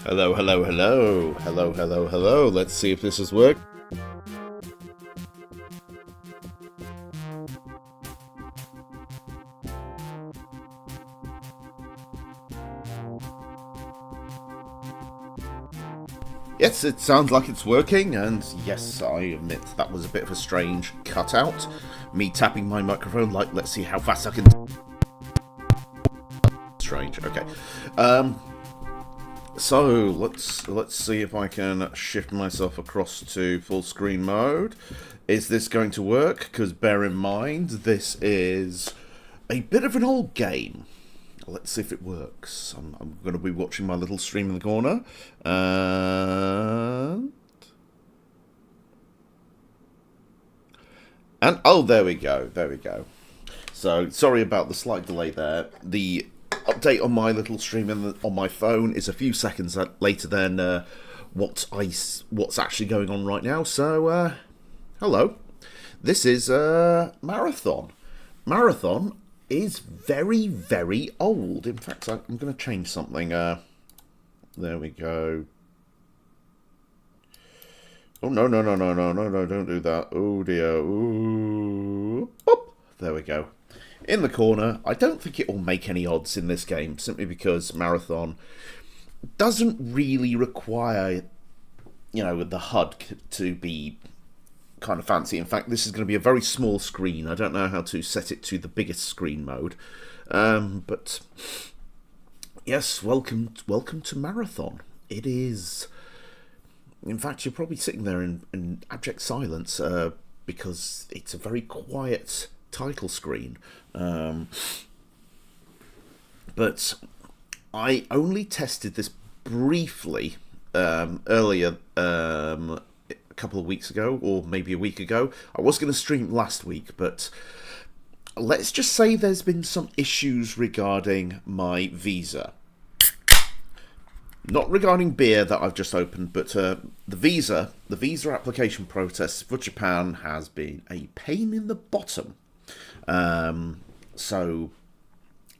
Hello, hello, hello. Hello, hello, hello. Let's see if this has worked. Yes, it sounds like it's working, and yes, I admit that was a bit of a strange cutout. Me tapping my microphone, like, let's see how fast I can... Strange, okay. So, let's see if I can shift myself across to full screen mode. Is this going to work? Because bear in mind, this is a bit of an old game. Let's see if it works. I'm going to be watching my little stream in the corner. And oh, there we go. There we go. So, sorry about the slight delay there. The update on my little stream on my phone is a few seconds later than what's actually going on right now. So, hello. This is Marathon. Marathon is very, very old. In fact, I'm going to change something. There we go. Oh, no, no, no, no, no, no, no, don't do that. Oh, dear. Ooh. Boop. There we go. In the corner. I don't think it will make any odds in this game, simply because Marathon doesn't really require, you know, the HUD to be kind of fancy. In fact, this is going to be a very small screen. I don't know how to set it to the biggest screen mode. But yes, welcome to Marathon. It is... In fact, you're probably sitting there in abject silence because it's a very quiet title screen. But I only tested this briefly earlier, a couple of weeks ago, or maybe a week ago. I was going to stream last week, but let's just say there's been some issues regarding my visa. Not regarding beer that I've just opened, but the visa application process for Japan has been a pain in the bottom. So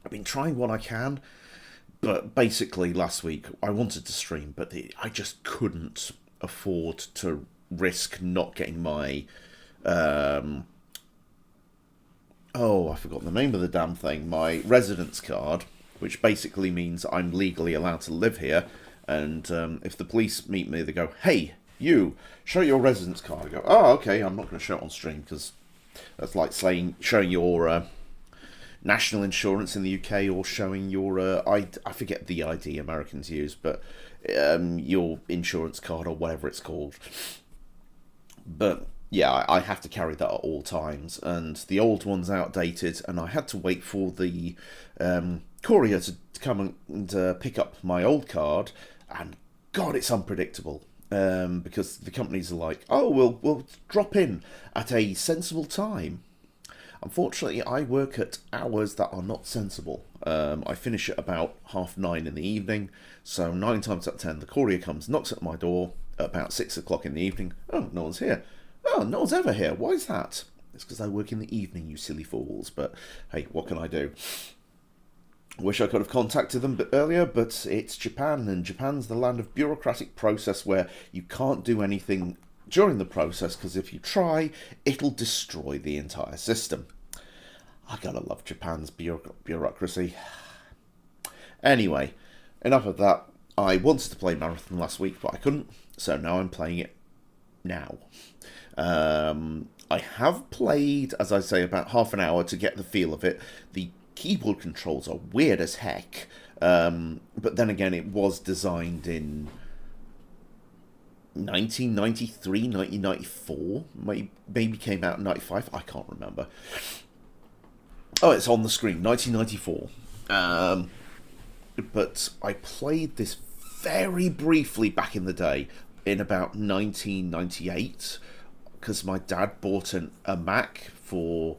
I've been trying what I can, but basically last week I wanted to stream, but I just couldn't afford to risk not getting my oh, I forgot the name of the damn thing, my residence card, which basically means I'm legally allowed to live here. And if the police meet me, they go, "Hey, you, show your residence card." I go, "Oh, okay, I'm not going to show it on stream," because that's like showing your national insurance in the UK, or showing your, I forget the ID Americans use, but your insurance card or whatever it's called. But yeah, I have to carry that at all times, and the old one's outdated, and I had to wait for the courier to come and pick up my old card, and God, it's unpredictable. Because the companies are like, oh, we'll drop in at a sensible time. Unfortunately, I work at hours that are not sensible. I finish at about 9:30 in the evening, so 9 times out of 10, the courier comes, knocks at my door at about 6 o'clock in the evening. Oh, no one's here. Oh, no one's ever here. Why is that? It's because I work in the evening, you silly fools. But hey, what can I do? Wish I could have contacted them a bit earlier, but it's Japan, and Japan's the land of bureaucratic process where you can't do anything during the process because if you try, it'll destroy the entire system. I gotta love Japan's bureaucracy. Anyway, enough of that. I wanted to play Marathon last week, but I couldn't, so now I'm playing it now. I have played, as I say, about half an hour to get the feel of it. The keyboard controls are weird as heck, but then again, it was designed in 1993, 1994, maybe came out in 95, I can't remember. Oh, it's on the screen, 1994. But I played this very briefly back in the day, in about 1998, because my dad bought a Mac for...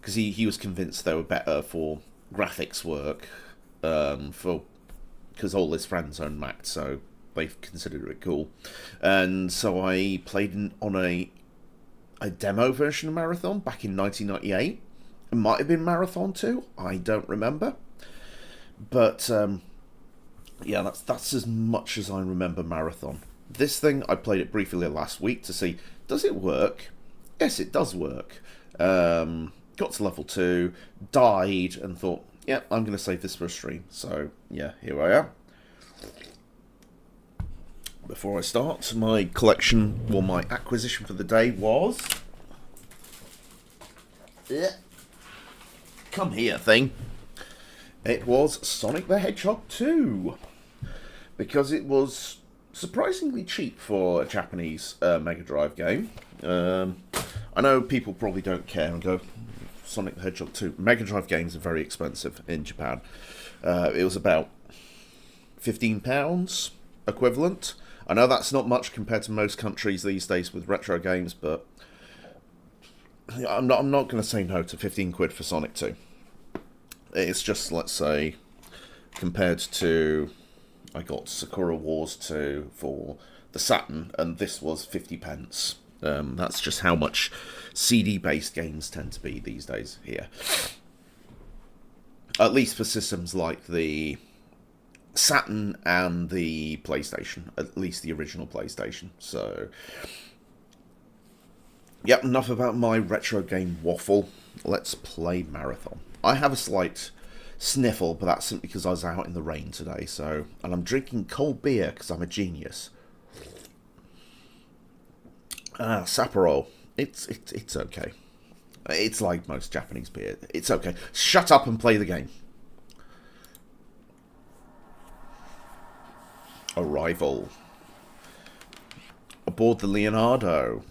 because he was convinced they were better for graphics work, because all his friends own Macs, so they considered it cool. And so I played on a demo version of Marathon back in 1998. It might have been Marathon 2, I don't remember. But yeah, that's as much as I remember Marathon. This thing, I played it briefly last week to see, does it work? Yes, it does work. Got to level 2, died, and thought, yeah, I'm going to save this for a stream. So, yeah, here I am. Before I start, my collection, well, my acquisition for the day was... come here, thing. It was Sonic the Hedgehog 2. Because it was surprisingly cheap for a Japanese Mega Drive game. I know people probably don't care and go, Sonic the Hedgehog 2. Mega Drive games are very expensive in Japan. It was about £15 equivalent. I know that's not much compared to most countries these days with retro games, but I'm not going to say no to 15 quid for Sonic 2. It's just, let's say, compared to... I got Sakura Wars 2 for the Saturn, and this was 50 pence. That's just how much CD-based games tend to be these days here. At least for systems like the Saturn and the PlayStation. At least the original PlayStation. So, yep, enough about my retro game waffle. Let's play Marathon. I have a slight sniffle, but that's simply because I was out in the rain today. So, and I'm drinking cold beer because I'm a genius. Sapporo. It's okay. It's like most Japanese beer. It's okay. Shut up and play the game. Arrival. Aboard the Leonardo.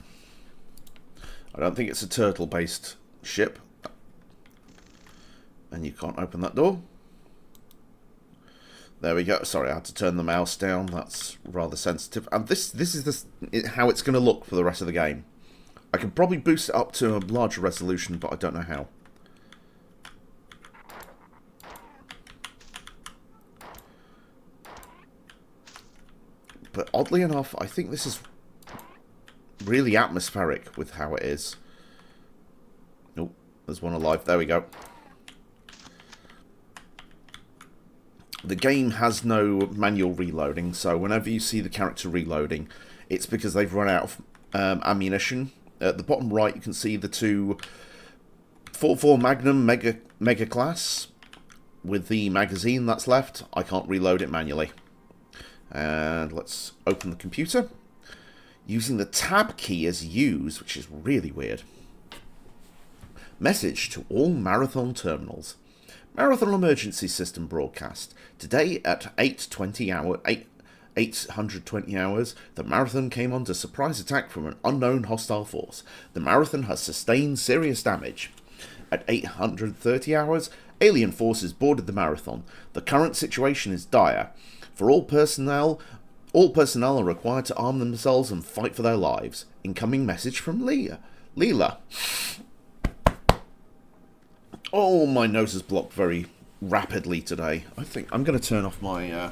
I don't think it's a turtle-based ship. And you can't open that door. There we go. Sorry, I had to turn the mouse down. That's rather sensitive. And this is how it's going to look for the rest of the game. I can probably boost it up to a larger resolution, but I don't know how. But oddly enough, I think this is really atmospheric with how it is. Oh, there's one alive. There we go. The game has no manual reloading, so whenever you see the character reloading, it's because they've run out of ammunition. At the bottom right, you can see the two 44 Magnum Mega Class with the magazine that's left. I can't reload it manually. And let's open the computer. Using the tab key as used, which is really weird. Message to all Marathon terminals. Marathon emergency system broadcast. Today at 8:20 820 hours, the Marathon came under surprise attack from an unknown hostile force. The Marathon has sustained serious damage. At 830 hours, alien forces boarded the Marathon. The current situation is dire. For all personnel are required to arm themselves and fight for their lives. Incoming message from Leela. Oh, my nose is blocked very rapidly today. I think I'm going to turn off my...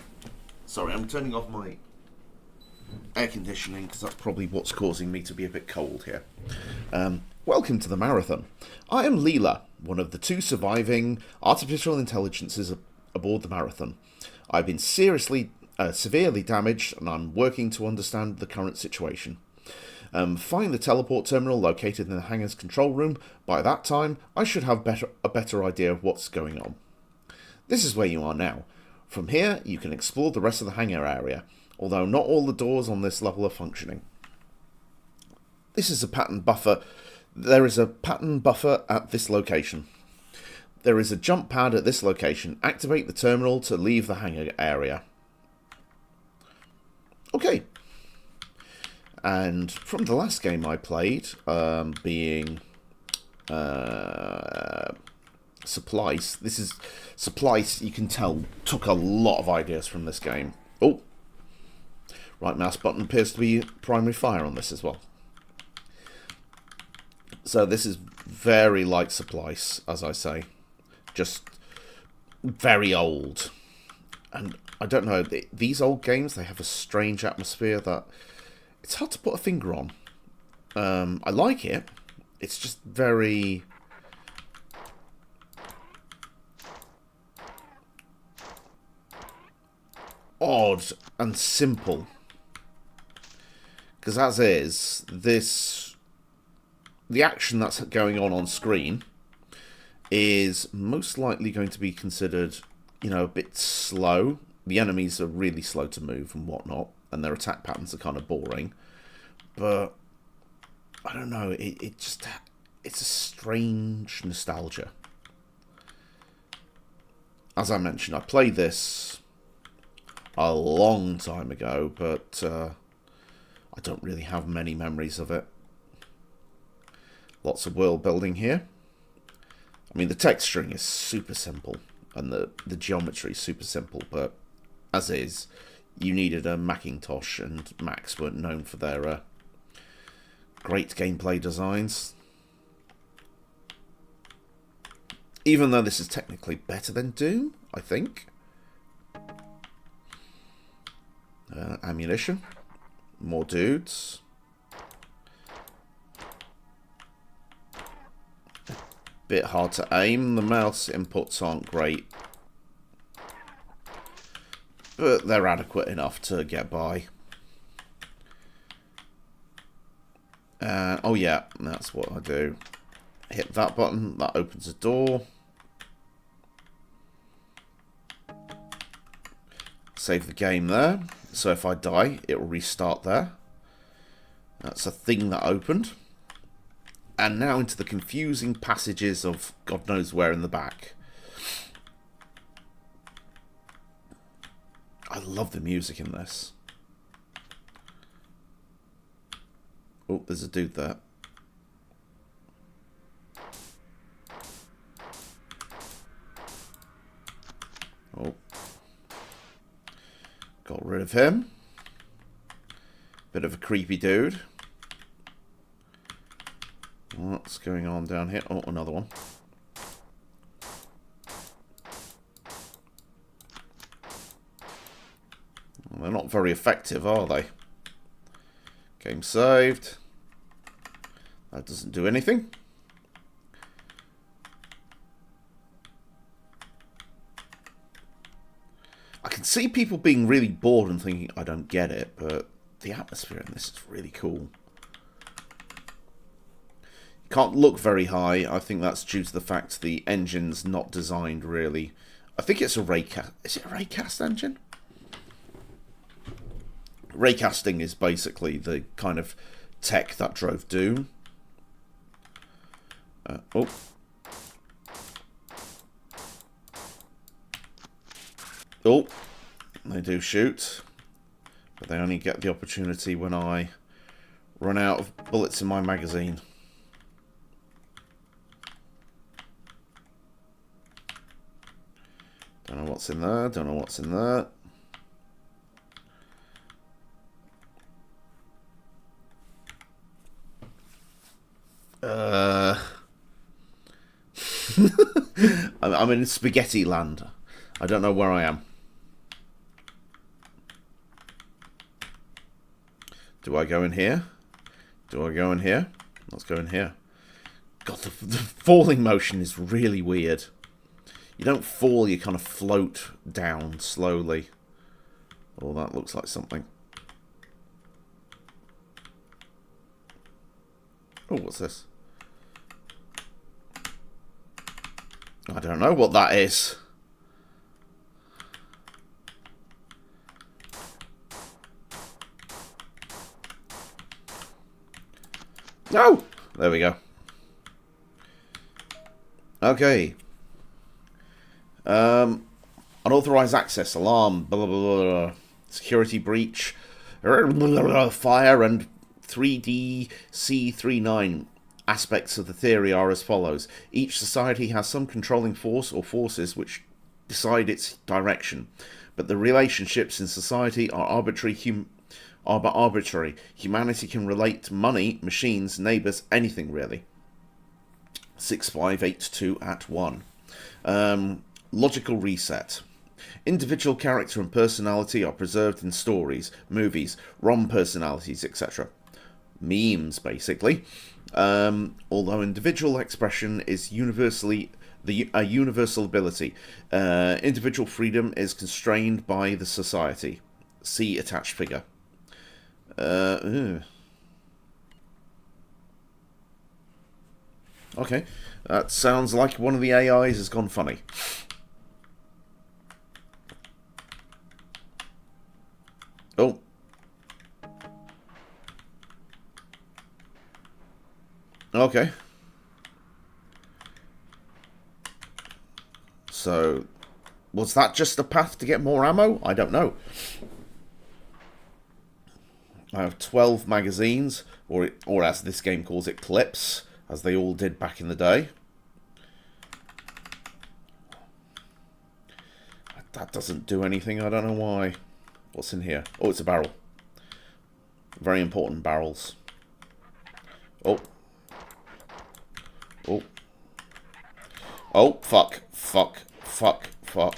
Sorry, I'm turning off my air conditioning because that's probably what's causing me to be a bit cold here. Welcome to the Marathon. I am Leela, one of the 2 surviving artificial intelligences aboard the Marathon. I've been severely damaged, and I'm working to understand the current situation. Find the teleport terminal located in the hangar's control room. By that time, I should have a better idea of what's going on. This is where you are now. From here, you can explore the rest of the hangar area, although not all the doors on this level are functioning. This is a pattern buffer. There is a pattern buffer at this location. There is a jump pad at this location. Activate the terminal to leave the hangar area. Okay. And from the last game I played, being Supplies. This is Supplies, you can tell, took a lot of ideas from this game. Oh, right mouse button appears to be primary fire on this as well. So this is very like Supplies, as I say. Just very old. And I don't know, these old games, they have a strange atmosphere that it's hard to put a finger on. I like it. It's just very... odd and simple. Because as is, the action that's going on screen is most likely going to be considered, you know, a bit slow. The enemies are really slow to move and whatnot, and their attack patterns are kind of boring. But I don't know, it's a strange nostalgia. As I mentioned, I played this a long time ago, but I don't really have many memories of it. Lots of world building here. I mean, the texturing is super simple, and the geometry is super simple, but as is, you needed a Macintosh, and Macs weren't known for their great gameplay designs. Even though this is technically better than Doom, I think. Ammunition. More dudes. Bit hard to aim. The mouse inputs aren't great, but they're adequate enough to get by. Oh yeah, that's what I do. Hit that button, that opens a door. Save the game there. So if I die, it will restart there. That's a thing that opened. And now into the confusing passages of God knows where in the back. I love the music in this. Oh, there's a dude there. Oh. Got rid of him. Bit of a creepy dude. What's going on down here? Oh, another one. Well, they're not very effective, are they? Game saved. That doesn't do anything. I can see people being really bored and thinking, I don't get it, but the atmosphere in this is really cool. Can't look very high. I think that's due to the fact the engine's not designed really. I think it's a raycast. Is it a raycast engine? Raycasting is basically the kind of tech that drove Doom. Oh. Oh. They do shoot. But they only get the opportunity when I run out of bullets in my magazine. Don't know what's in there, don't know what's in there. I'm in spaghetti land. I don't know where I am. Do I go in here? Do I go in here? Let's go in here. God, the falling motion is really weird. You don't fall, you kind of float down slowly. Oh, that looks like something. Oh, what's this? I don't know what that is. No! There we go. Okay. Unauthorized access, alarm, blah, blah, blah, blah. Security breach, fire, and 3D C39. Aspects of the theory are as follows. Each society has some controlling force or forces which decide its direction, but the relationships in society are arbitrary. Humanity can relate to money, machines, neighbours, anything really. 6582 at 1. Logical reset. Individual character and personality are preserved in stories, movies, ROM personalities, etc. Memes, basically. Although individual expression is universally a universal ability, individual freedom is constrained by the society. See attached figure. Okay, that sounds like one of the AIs has gone funny. Oh. Okay. So, was that just a path to get more ammo? I don't know. I have 12 magazines, or as this game calls it, clips, as they all did back in the day. That doesn't do anything, I don't know why. What's in here? Oh, it's a barrel. Very important barrels. Oh. Oh. Oh, fuck. Fuck. Fuck. Fuck.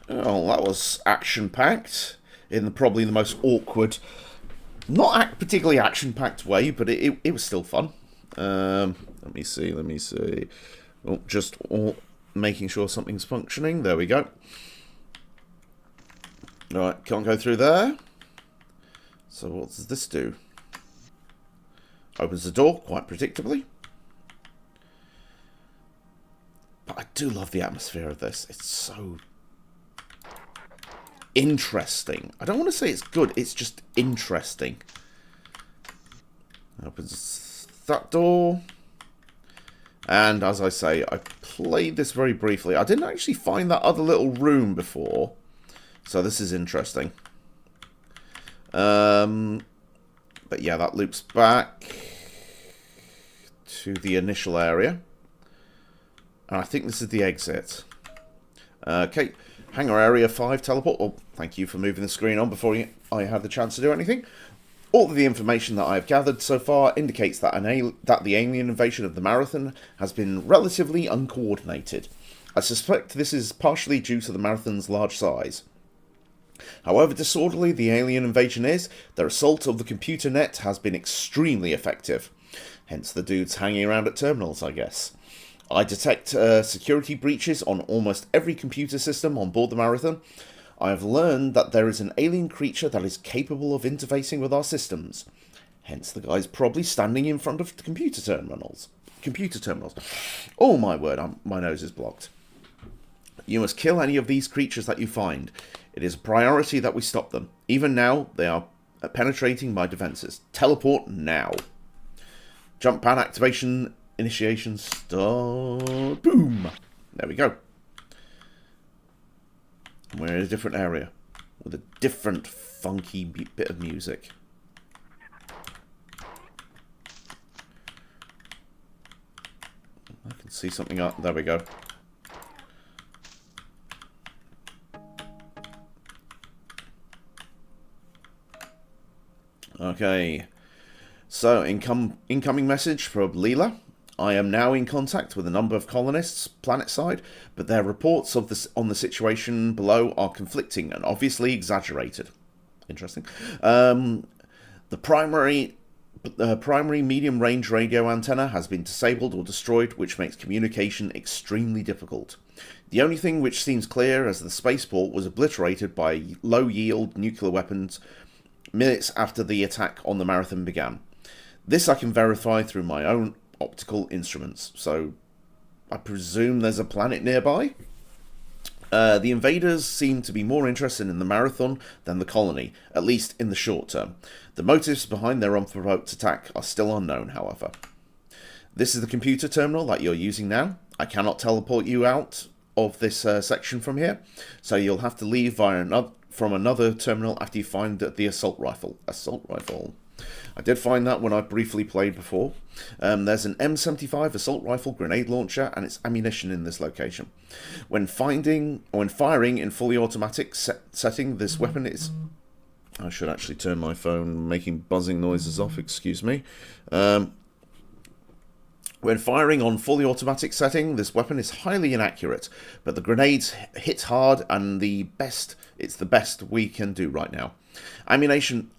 Oh, that was action-packed. In probably the most awkward, not particularly action-packed way, but it was still fun. Let me see. Oh, just making sure something's functioning. There we go. Alright, can't go through there. So what does this do? Opens the door, quite predictably. But I do love the atmosphere of this. It's so interesting. I don't want to say it's good, it's just interesting. Opens that door. And as I say, I played this very briefly. I didn't actually find that other little room before. So this is interesting. But yeah, that loops back to the initial area. And I think this is the exit. Okay, hangar area 5 teleport. Oh, thank you for moving the screen on before I had the chance to do anything. All of the information that I've gathered so far indicates that the alien invasion of the Marathon has been relatively uncoordinated. I suspect this is partially due to the Marathon's large size. However disorderly the alien invasion is, their assault of the computer net has been extremely effective. Hence the dudes hanging around at terminals, I guess. I detect security breaches on almost every computer system on board the Marathon. I have learned that there is an alien creature that is capable of interfacing with our systems. Hence the guy's probably standing in front of the computer terminals. Oh my word, my nose is blocked. You must kill any of these creatures that you find. It is a priority that we stop them. Even now, they are penetrating my defenses. Teleport now. Jump pad activation initiation start. Boom! There we go. We're in a different area with a different funky bit of music. I can see something up. There we go. Okay. So, incoming message from Leela. I am now in contact with a number of colonists planetside, but their reports of on the situation below are conflicting and obviously exaggerated. Interesting. The primary medium-range radio antenna has been disabled or destroyed, which makes communication extremely difficult. The only thing which seems clear is the spaceport was obliterated by low-yield nuclear weapons minutes after the attack on the Marathon began. This I can verify through my own optical instruments, so I presume there's a planet nearby. The invaders seem to be more interested in the Marathon than the colony, at least in the short term. The motives behind their unprovoked attack are still unknown, however. This is the computer terminal that you're using now. I cannot teleport you out of this section from here, so you'll have to leave from another terminal after you find the assault rifle. I did find that when I briefly played before. There's an M75 assault rifle grenade launcher and its ammunition in this location. When firing in fully automatic setting, this weapon is... I should actually turn my phone making buzzing noises off, excuse me. When firing on fully automatic setting, this weapon is highly inaccurate, but the grenades hit hard and it's the best we can do right now. Ammunition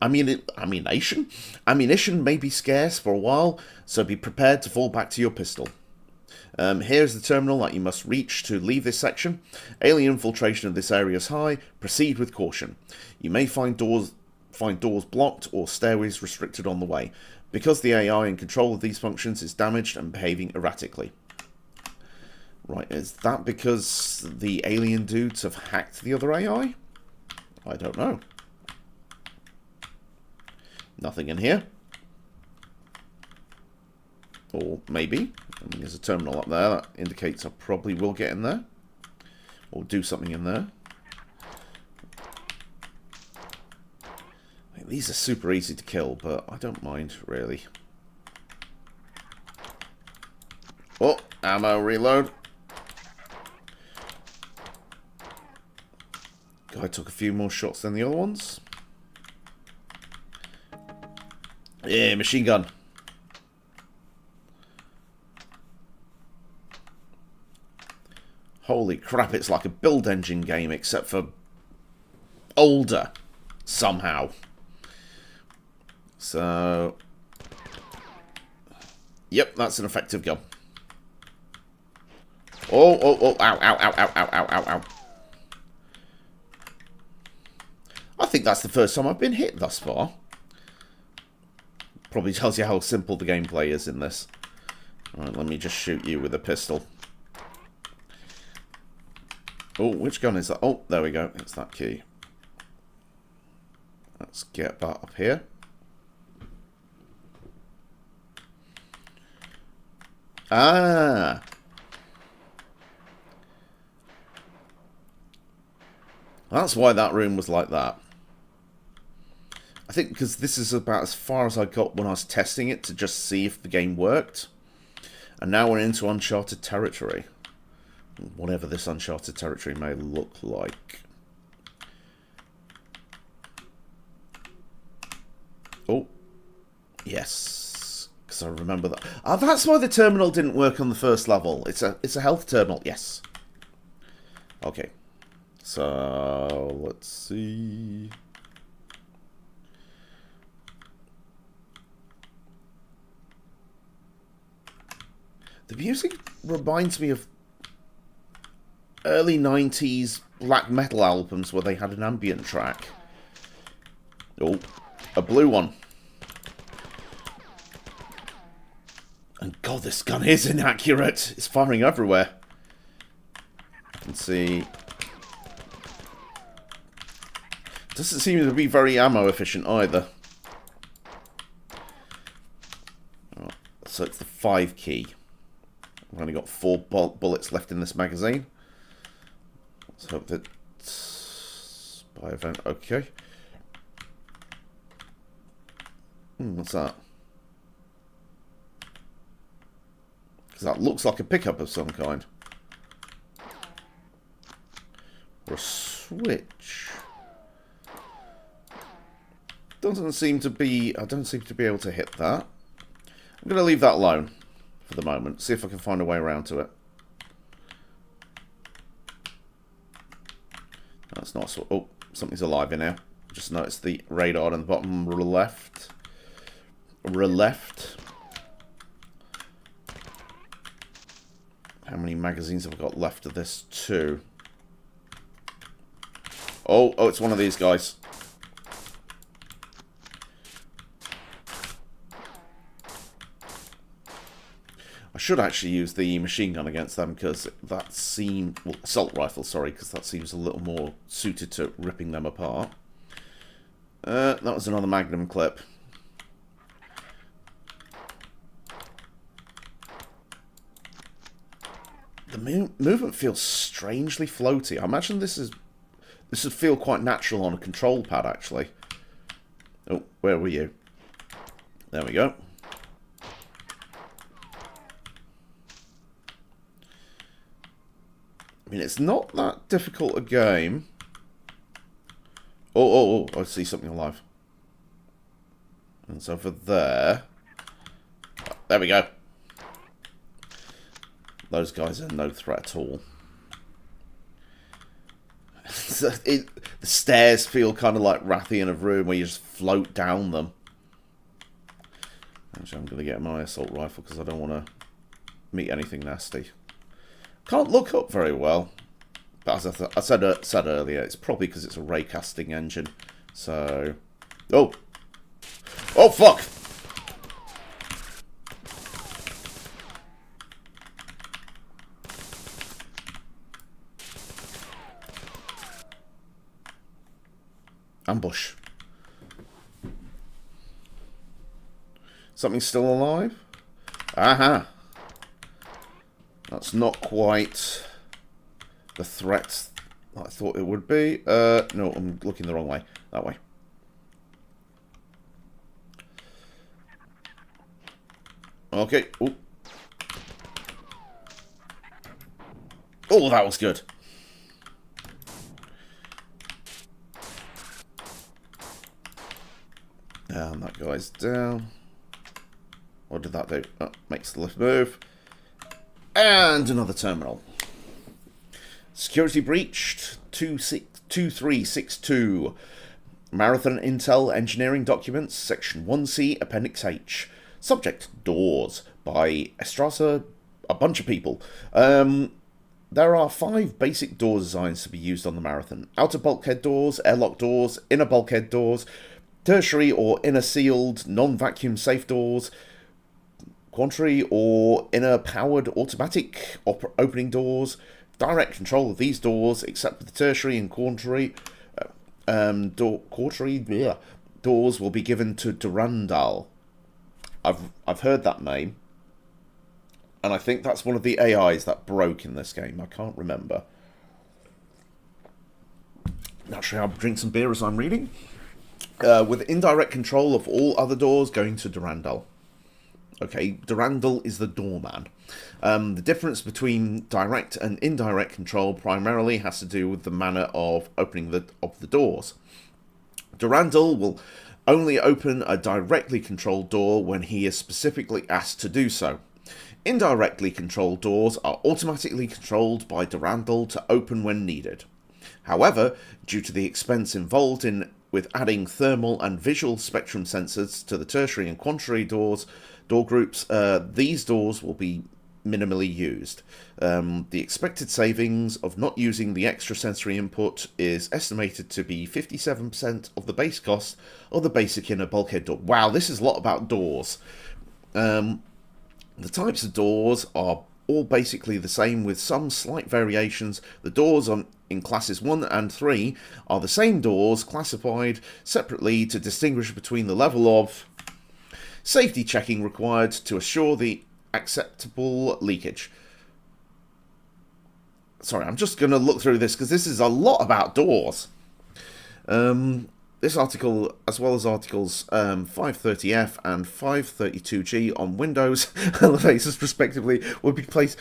may be scarce for a while, so be prepared to fall back to your pistol. Here's the terminal that you must reach to leave this section. Alien infiltration of this area is high. Proceed with caution. You may find doors blocked or stairways restricted on the way, because the AI in control of these functions is damaged and behaving erratically. Right, is that because the alien dudes have hacked the other AI? I don't know. Nothing in here. Or maybe. I mean, there's a terminal up there that indicates I probably will get in there. Or do something in there. I mean, these are super easy to kill, but I don't mind, really. Oh, ammo reload. Guy took a few more shots than the other ones. Yeah, machine gun. Holy crap, it's like a build engine game, except for older, somehow. So, yep, that's an effective gun. Oh, ow, ow, ow, ow, ow, ow, ow, ow. I think that's the first time I've been hit thus far. Probably tells you how simple the gameplay is in this. Alright, let me just shoot you with a pistol. Oh, which gun is that? Oh, there we go. It's that key. Let's get that up here. Ah! That's why that room was like that. I think because this is about as far as I got when I was testing it to just see if the game worked. And now we're into uncharted territory. Whatever this uncharted territory may look like. Oh. Yes. Because I remember that. Oh, that's why the terminal didn't work on the first level. It's a health terminal. Yes. Okay. So, let's see. The music reminds me of early 90s black metal albums where they had an ambient track. Oh, a blue one. And God, this gun is inaccurate. It's firing everywhere. I can see. Doesn't seem to be very ammo efficient either. So it's the 5 key. I've only got 4 bullets left in this magazine. Let's hope that... Spy event, okay. What's that? Because that looks like a pickup of some kind. Or a switch. Doesn't seem to be... I don't seem to be able to hit that. I'm going to leave that alone for the moment. See if I can find a way around to it. That's not... Oh, something's alive in here. Just noticed the radar on the bottom left. Left. How many magazines have I got left of this? 2. Oh, it's one of these guys. I should actually use the machine gun against them because that seemed... Well, assault rifle, sorry, because that seems a little more suited to ripping them apart. That was another Magnum clip. The movement feels strangely floaty. I imagine this would feel quite natural on a control pad, actually. Oh, where were you? There we go. I mean, it's not that difficult a game. Oh, I see something alive. And it's over there. There we go. Those guys are no threat at all. The stairs feel kind of like Rathian of Ruin, where you just float down them. Actually, I'm going to get my assault rifle because I don't want to meet anything nasty. Can't look up very well. But as I said earlier, it's probably because it's a raycasting engine. So... Oh! Oh, fuck! Ambush. Something still alive? Aha! That's not quite the threat I thought it would be. No, I'm looking the wrong way. That way. Okay. Ooh. Oh, that was good. And that guy's down. What did that do? Oh, makes the lift move. And another terminal. Security breached 2362. Marathon Intel Engineering Documents, Section 1C, Appendix H. Subject, doors, by Estrasa, a bunch of people. There are 5 basic door designs to be used on the Marathon. Outer bulkhead doors, airlock doors, inner bulkhead doors, tertiary or inner sealed, non-vacuum safe doors, quantary or inner powered automatic opening doors. Direct control of these doors, except for the tertiary and quantary doors, will be given to Durandal. I've heard that name, and I think that's one of the AIs that broke in this game. I can't remember. Naturally, I'll drink some beer as I'm reading. With indirect control of all other doors going to Durandal. Okay, Durandal is the doorman. The difference between direct and indirect control primarily has to do with the manner of opening of the doors. Durandal will only open a directly controlled door when he is specifically asked to do so. Indirectly controlled doors are automatically controlled by Durandal to open when needed. However, due to the expense involved with adding thermal and visual spectrum sensors to the tertiary and quantary door groups, these doors will be minimally used. The expected savings of not using the extra sensory input is estimated to be 57% of the base cost of the basic inner bulkhead door. Wow, this is a lot about doors. The types of doors are all basically the same with some slight variations. The doors in classes 1 and 3 are the same doors classified separately to distinguish between the level of safety checking required to assure the acceptable leakage. Sorry, I'm just going to look through this because this is a lot about doors. This article, as well as articles 530F and 532G on Windows elevators respectively, would be placed...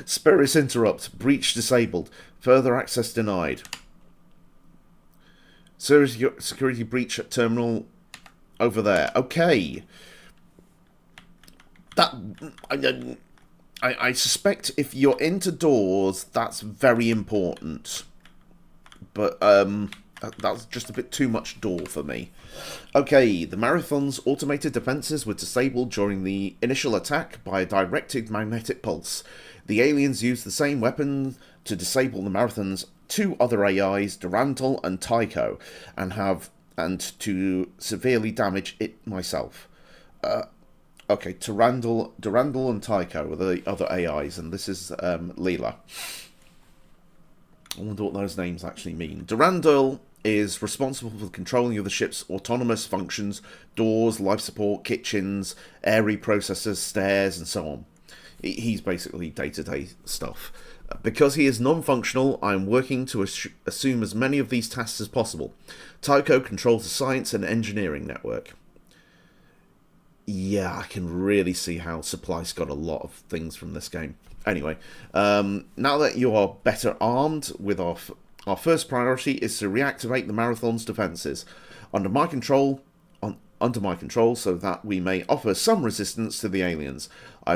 Spurious interrupt. Breach disabled. Further access denied. Security breach at terminal over there. Okay. That... I suspect if you're into doors, that's very important. But, that's just a bit too much door for me. Okay, the Marathon's automated defenses were disabled during the initial attack by a directed magnetic pulse. The aliens used the same weapon to disable the Marathon's two other AIs, Durandal and Tycho, and to severely damage it myself. Okay, Durandal and Tycho are the other AIs, and this is Leela. I wonder what those names actually mean. Durandal is responsible for the controlling of the ship's autonomous functions, doors, life support, kitchens, air reprocessors, stairs, and so on. He's basically day-to-day stuff. Because he is non-functional, I'm working to assume as many of these tasks as possible. Tycho controls the science and engineering network. Yeah, I can really see how Supply's got a lot of things from this game. Anyway, now that you are better armed, with our first priority is to reactivate the Marathon's defenses under my control, so that we may offer some resistance to the aliens. I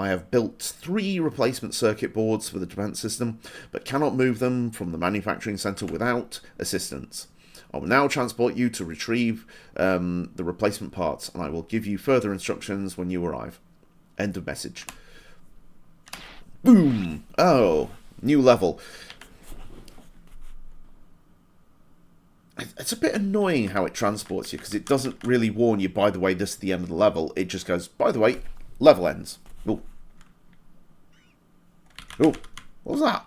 have built 3 replacement circuit boards for the defense system, but cannot move them from the manufacturing center without assistance. I will now transport you to retrieve the replacement parts, and I will give you further instructions when you arrive. End of message. Boom! Oh, new level. It's a bit annoying how it transports you, because it doesn't really warn you, by the way, this is the end of the level. It just goes, by the way, level ends. Oh. Oh, what was that?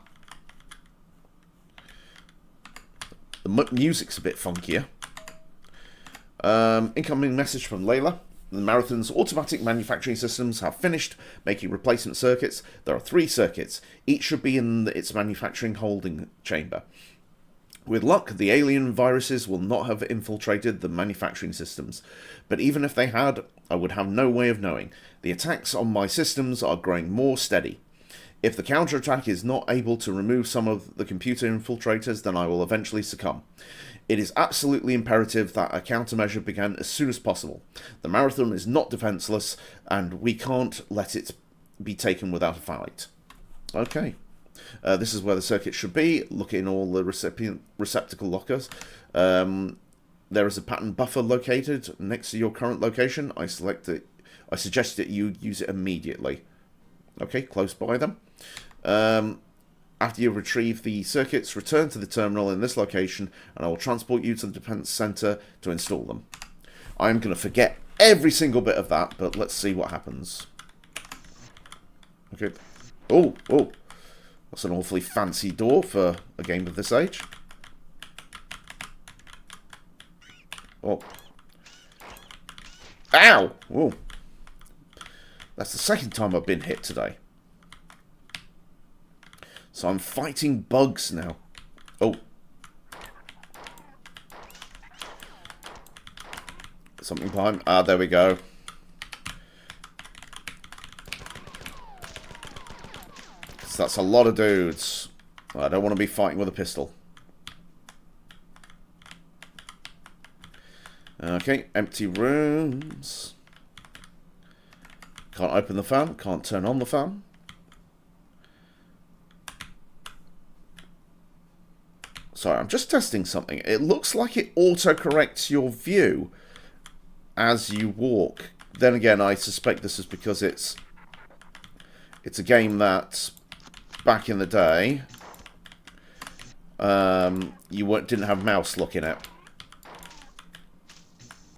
The music's a bit funkier. Incoming message from Layla. The Marathon's automatic manufacturing systems have finished making replacement circuits. There are 3 circuits. Each should be in its manufacturing holding chamber. With luck, the alien viruses will not have infiltrated the manufacturing systems. But even if they had, I would have no way of knowing. The attacks on my systems are growing more steady. If the counterattack is not able to remove some of the computer infiltrators, then I will eventually succumb. It is absolutely imperative that a countermeasure begin as soon as possible. The Marathon is not defenseless, and we can't let it be taken without a fight. Okay. This is where the circuit should be. Look in all the receptacle lockers. There is a pattern buffer located next to your current location. I suggest that you use it immediately. Okay, close by them. After you retrieve the circuits, return to the terminal in this location, and I will transport you to the defense center to install them. I'm going to forget every single bit of that, but let's see what happens. Okay. Oh, that's an awfully fancy door for a game of this age. Oh. Ow! Oh. That's the second time I've been hit today. So I'm fighting bugs now. Oh. Something behind. Ah, there we go. So that's a lot of dudes. I don't want to be fighting with a pistol. Okay, empty rooms. Can't open the fan. Can't turn on the fan. Sorry, I'm just testing something. It looks like it auto-corrects your view as you walk. Then again, I suspect this is because it's a game that back in the day you didn't have mouse look in it.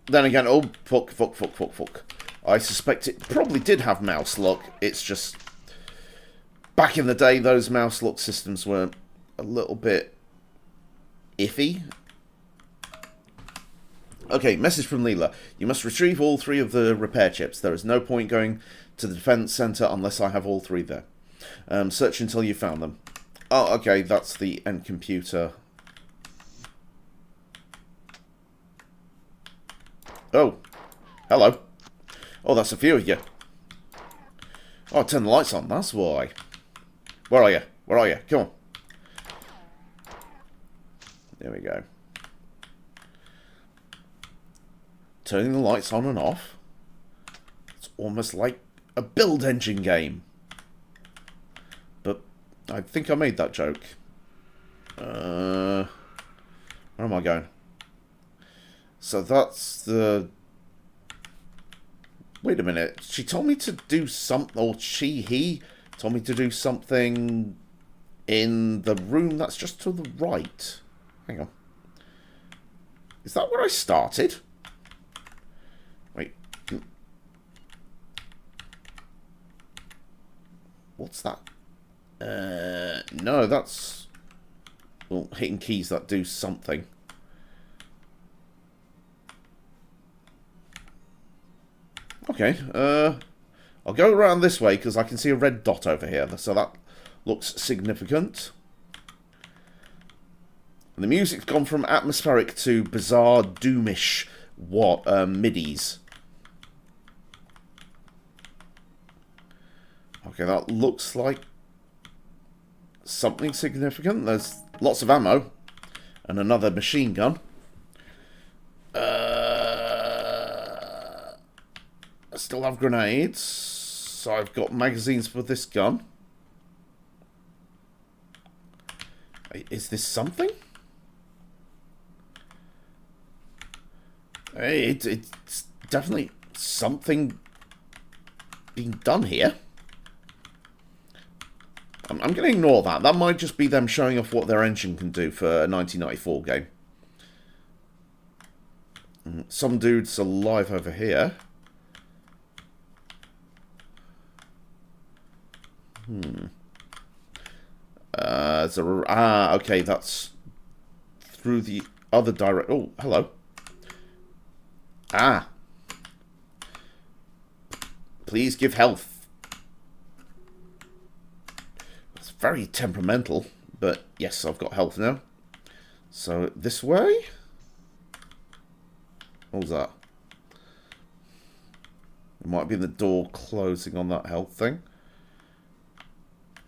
Then again, oh fuck. I suspect it probably did have mouse lock. It's just back in the day those mouse lock systems were a little bit iffy. Okay, message from Leela. You must retrieve all 3 of the repair chips. There is no point going to the defense center unless I have all 3 there. Search until you found them. Oh, okay, that's the end computer. Oh, hello. Oh, that's a few of you. Oh, turn the lights on, that's why. Where are you? Where are you? Come on. There we go. Turning the lights on and off. It's almost like a build engine game. But I think I made that joke. Where am I going? So that's the... Wait a minute. She told me to do something, or he told me to do something in the room that's just to the right. Hang on. Is that where I started? Wait. What's that? No, that's... Well, hitting keys that do something. Okay, I'll go around this way because I can see a red dot over here, so that looks significant. And the music's gone from atmospheric to bizarre, doomish midis. Okay, that looks like something significant. There's lots of ammo and another machine gun. I still have grenades, so I've got magazines for this gun. Is this something? Hey, it's definitely something being done here. I'm going to ignore that. That might just be them showing off what their engine can do for a 1994 game. Some dude's alive over here. Okay, that's through the other direct... Oh, hello. Please give health. It's very temperamental, but yes, I've got health now. So, this way? What was that? It might be the door closing on that health thing.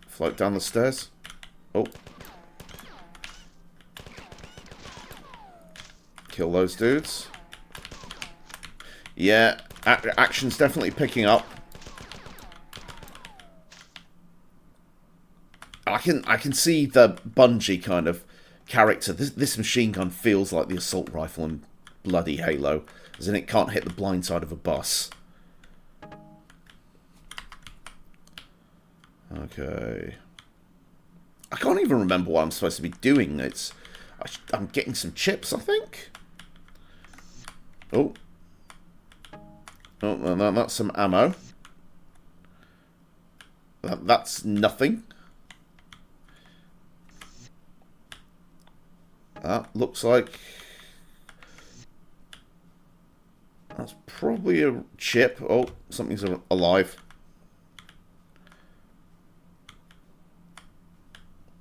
Float down the stairs. Oh. Kill those dudes. Yeah, action's definitely picking up. I can see the Bungie kind of character. This machine gun feels like the assault rifle in bloody Halo, as in it can't hit the blind side of a bus. Okay. I can't even remember what I'm supposed to be doing. I'm getting some chips, I think. Oh. Oh, that's some ammo. That's nothing. That looks like... That's probably a chip. Oh, something's alive.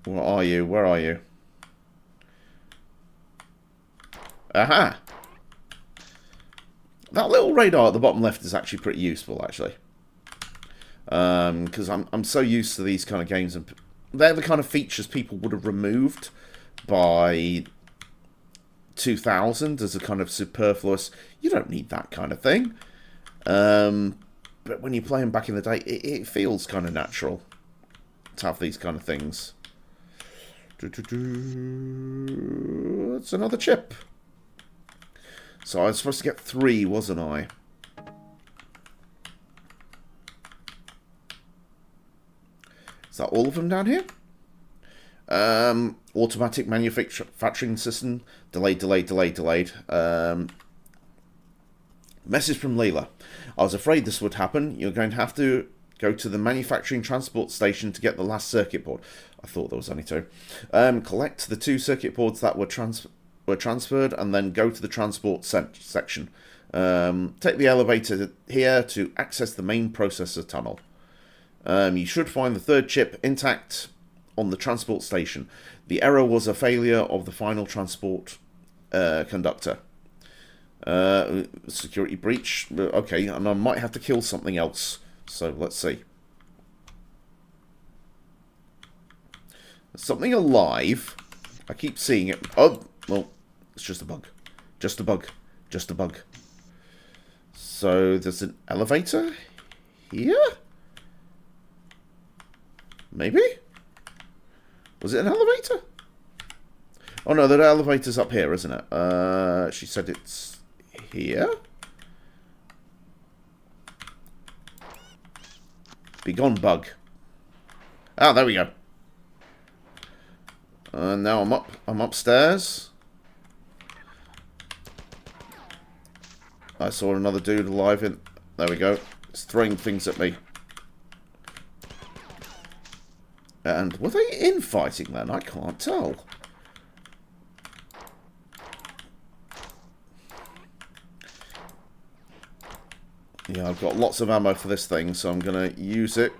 Where are you? Where are you? Aha! That little radar at the bottom left is actually pretty useful, actually. Because I'm so used to these kind of games, and they're the kind of features people would have removed by 2000 as a kind of superfluous. You don't need that kind of thing. But when you play them back in the day, it feels kind of natural to have these kind of things. It's another chip. So I was supposed to get 3, wasn't I? Is that all of them down here? Automatic manufacturing system. Delayed. Message from Leela. I was afraid this would happen. You're going to have to go to the manufacturing transport station to get the last circuit board. I thought there was only 2. Collect the 2 circuit boards that were were transferred, and then go to the transport section. Take the elevator here to access the main processor tunnel. You should find the third chip intact on the transport station. The error was a failure of the final transport conductor. Security breach. Okay, and I might have to kill something else. So let's see. Something alive. I keep seeing it. Oh, well, it's just a bug. Just a bug. Just a bug. So there's an elevator here? Maybe? Was it an elevator? Oh no, the elevator's up here, isn't it? She said it's here? Be gone, bug. Ah, there we go. And now I'm upstairs. I saw another dude alive in... There we go. It's throwing things at me. And were they infighting then? I can't tell. Yeah, I've got lots of ammo for this thing, so I'm going to use it.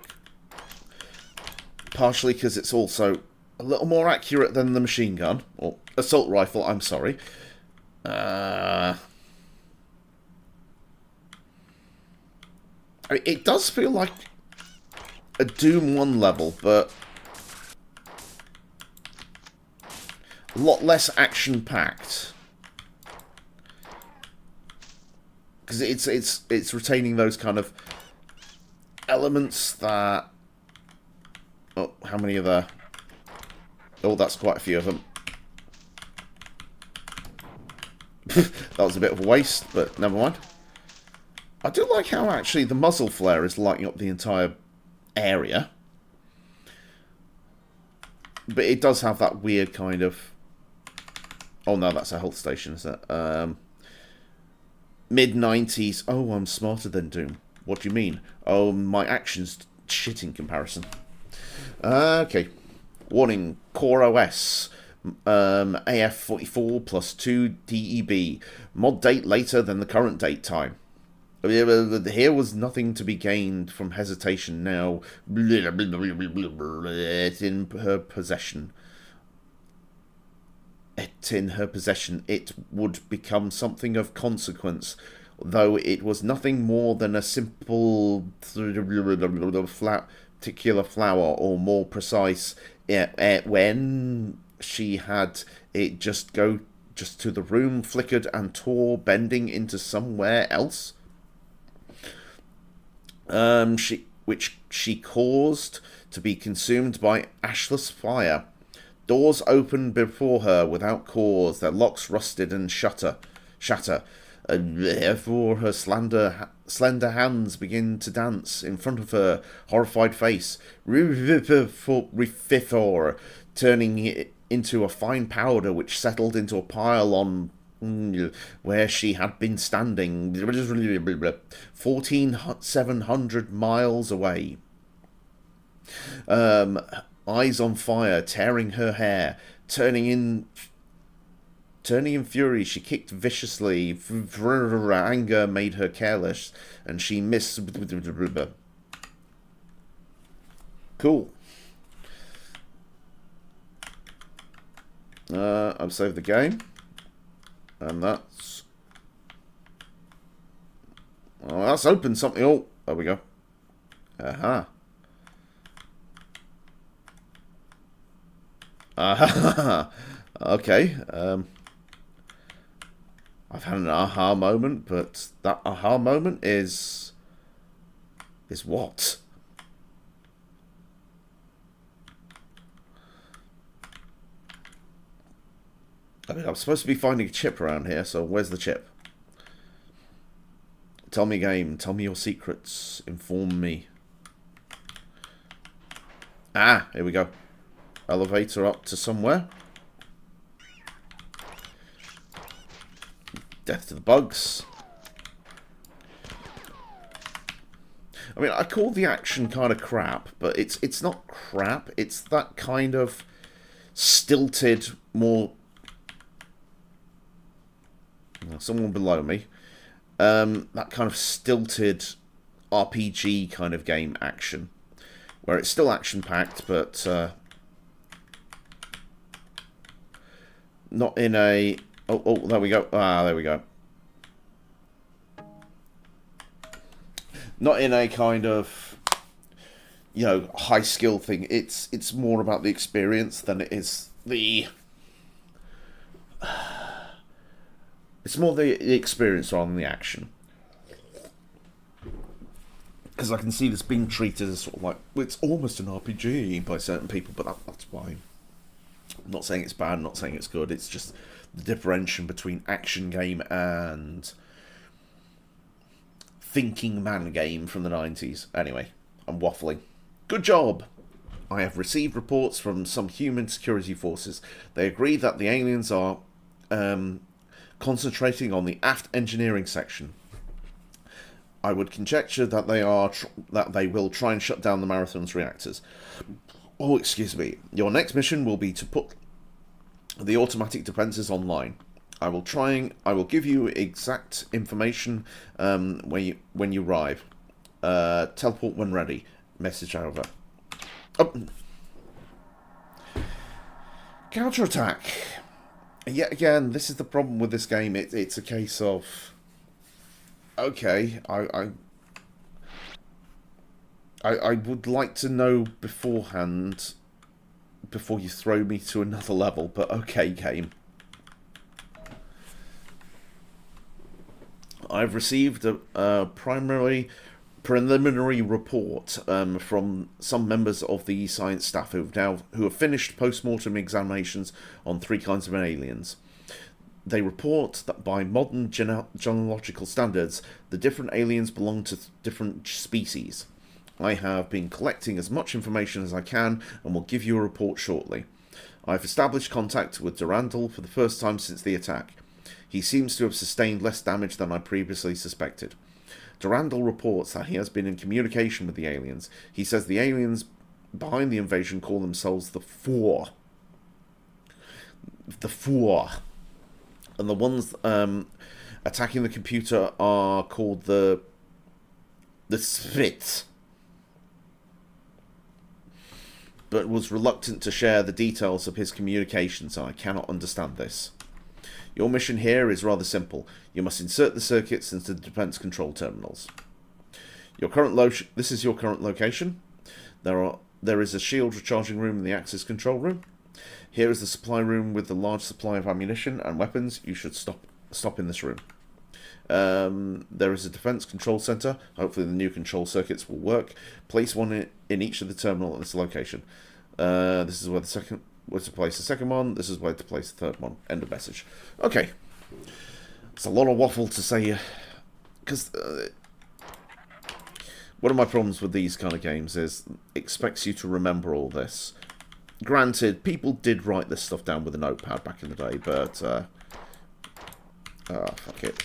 Partially because it's also a little more accurate than the machine gun. Or assault rifle, I'm sorry. It does feel like a Doom 1 level, but a lot less action-packed. Because it's retaining those kind of elements that... Oh, how many are there? Oh, that's quite a few of them. That was a bit of a waste, but never mind. I do like how actually the muzzle flare is lighting up the entire area. But it does have that weird kind of... Oh no, that's a health station, isn't it? Mid-90s. Oh, I'm smarter than Doom. What do you mean? Oh, my action's shit in comparison. Okay. Warning. Core OS. AF44 plus 2 DEB. Mod date later than the current date time. Here was nothing to be gained from hesitation now. It's in her possession. In her possession, it would become something of consequence, though it was nothing more than a simple particular flower, or more precise, when she had it just to the room, flickered and tore, bending into somewhere else. Which she caused to be consumed by ashless fire. Doors opened before her without cause, their locks rusted and shatter. And therefore her slender hands begin to dance in front of her horrified face, turning it into a fine powder which settled into a pile on where she had been standing, 1,700 miles away. Eyes on fire, tearing her hair, turning in fury, she kicked viciously. Anger made her careless, and she missed. Cool. I've saved the game, and that's. Oh, that's opened something. Oh, there we go. Aha. Okay. I've had an aha moment, but that aha moment is what? I mean, I'm supposed to be finding a chip around here, so where's the chip? Tell me, game. Tell me your secrets. Inform me. Ah, here we go. Elevator up to somewhere. Death to the bugs. I mean, I call the action kind of crap, but it's not crap. It's that kind of stilted, more someone below me. That kind of stilted RPG kind of game action, where it's still action-packed, but not in a... Oh, there we go. Ah, there we go. Not in a kind of, you know, high skill thing. It's more about the experience than it is the... It's more the experience rather than the action. Because I can see this being treated as sort of like, well, it's almost an RPG by certain people, but that's fine. I'm not saying it's bad, I'm not saying it's good, it's just the differentiation between action game and thinking man game from the 90s. Anyway, I'm waffling. Good job! I have received reports from some human security forces. They agree that the aliens are concentrating on the aft engineering section. I would conjecture that they will try and shut down the Marathon's reactors. Oh, excuse me. Your next mission will be to put the automatic defenses online. I will give you exact information when you arrive. Teleport when ready. Message over. Oh. Counterattack. Yet again, this is the problem with this game. It's a case of, okay, I would like to know beforehand before you throw me to another level, but okay, game. I've received a preliminary report from some members of the science staff who have finished post-mortem examinations on 3 kinds of aliens. They report that by modern genealogical standards, the different aliens belong to different species. I have been collecting as much information as I can and will give you a report shortly. I've established contact with Durandal for the first time since the attack. He seems to have sustained less damage than I previously suspected. Durandal reports that he has been in communication with the aliens. He says the aliens behind the invasion call themselves the Four. The Four. And the ones attacking the computer are called the Svit. But was reluctant to share the details of his communications, and I cannot understand this. Your mission here is rather simple. You must insert the circuits into the defense control terminals. This is your current location. There is a shield recharging room in the access control room. Here is the supply room with the large supply of ammunition and weapons. You should stop in this room. There is a defense control center. Hopefully the new control circuits will work. Place one in each of the terminal at this location. This is where to place the second one. This is where to place the third one. End of message. Okay. It's a lot of waffle to say, because one of my problems with these kind of games is it expects you to remember all this. Granted, people did write this stuff down with a notepad back in the day, but fuck it.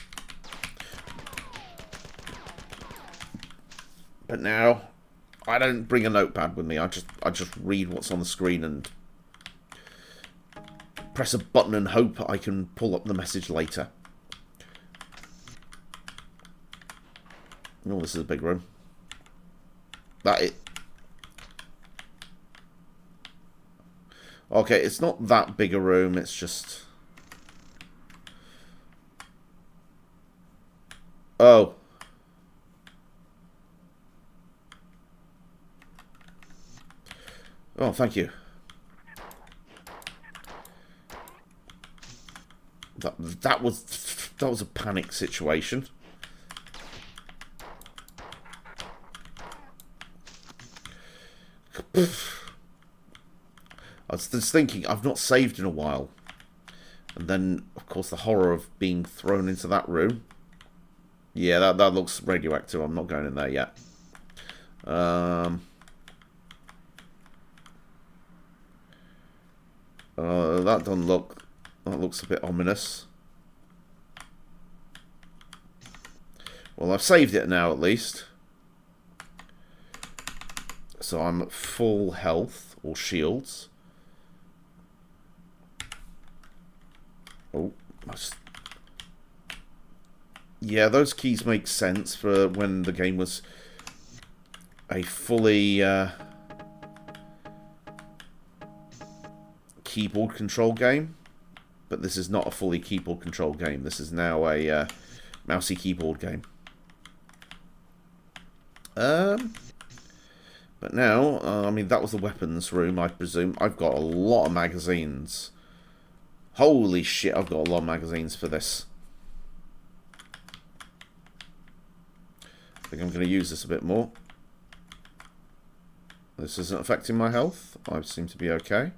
But now, I don't bring a notepad with me. I just read what's on the screen and press a button and hope I can pull up the message later. Oh, this is a big room. Okay, it's not that big a room. It's just... Oh. Oh, thank you. That was a panic situation. I was just thinking, I've not saved in a while. And then, of course, the horror of being thrown into that room. Yeah, that looks radioactive. I'm not going in there yet. That doesn't look... That looks a bit ominous. Well, I've saved it now, at least. So I'm at full health, or shields. Oh, Yeah, those keys make sense for when the game was a fully keyboard control game. But this is not a fully keyboard control game. This is now a mousey keyboard game. But now, I mean, that was the weapons room, I presume. I've got a lot of magazines. Holy shit, I've got a lot of magazines for this. I think I'm going to use this a bit more. This isn't affecting my health. I seem to be okay.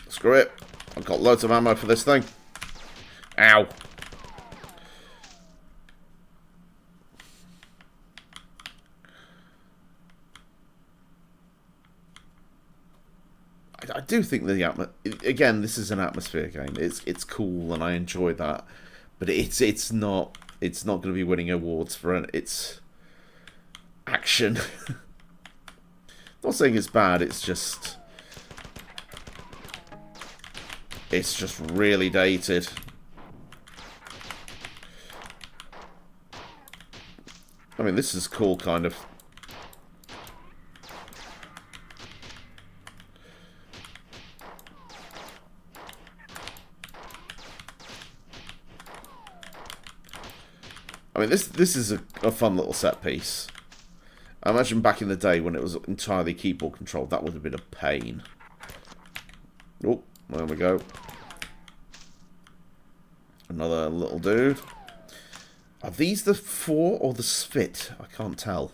Screw it. I've got loads of ammo for this thing. Ow. I do think the again, this is an atmosphere game. It's cool and I enjoy that, but it's not going to be winning awards for its action. Not saying it's bad. It's just really dated. I mean, this is cool, kind of. I mean, this is a fun little set piece. I imagine back in the day when it was entirely keyboard controlled, that would have been a pain. Oh, there we go. Another little dude. Are these the 4 or the Svit? I can't tell.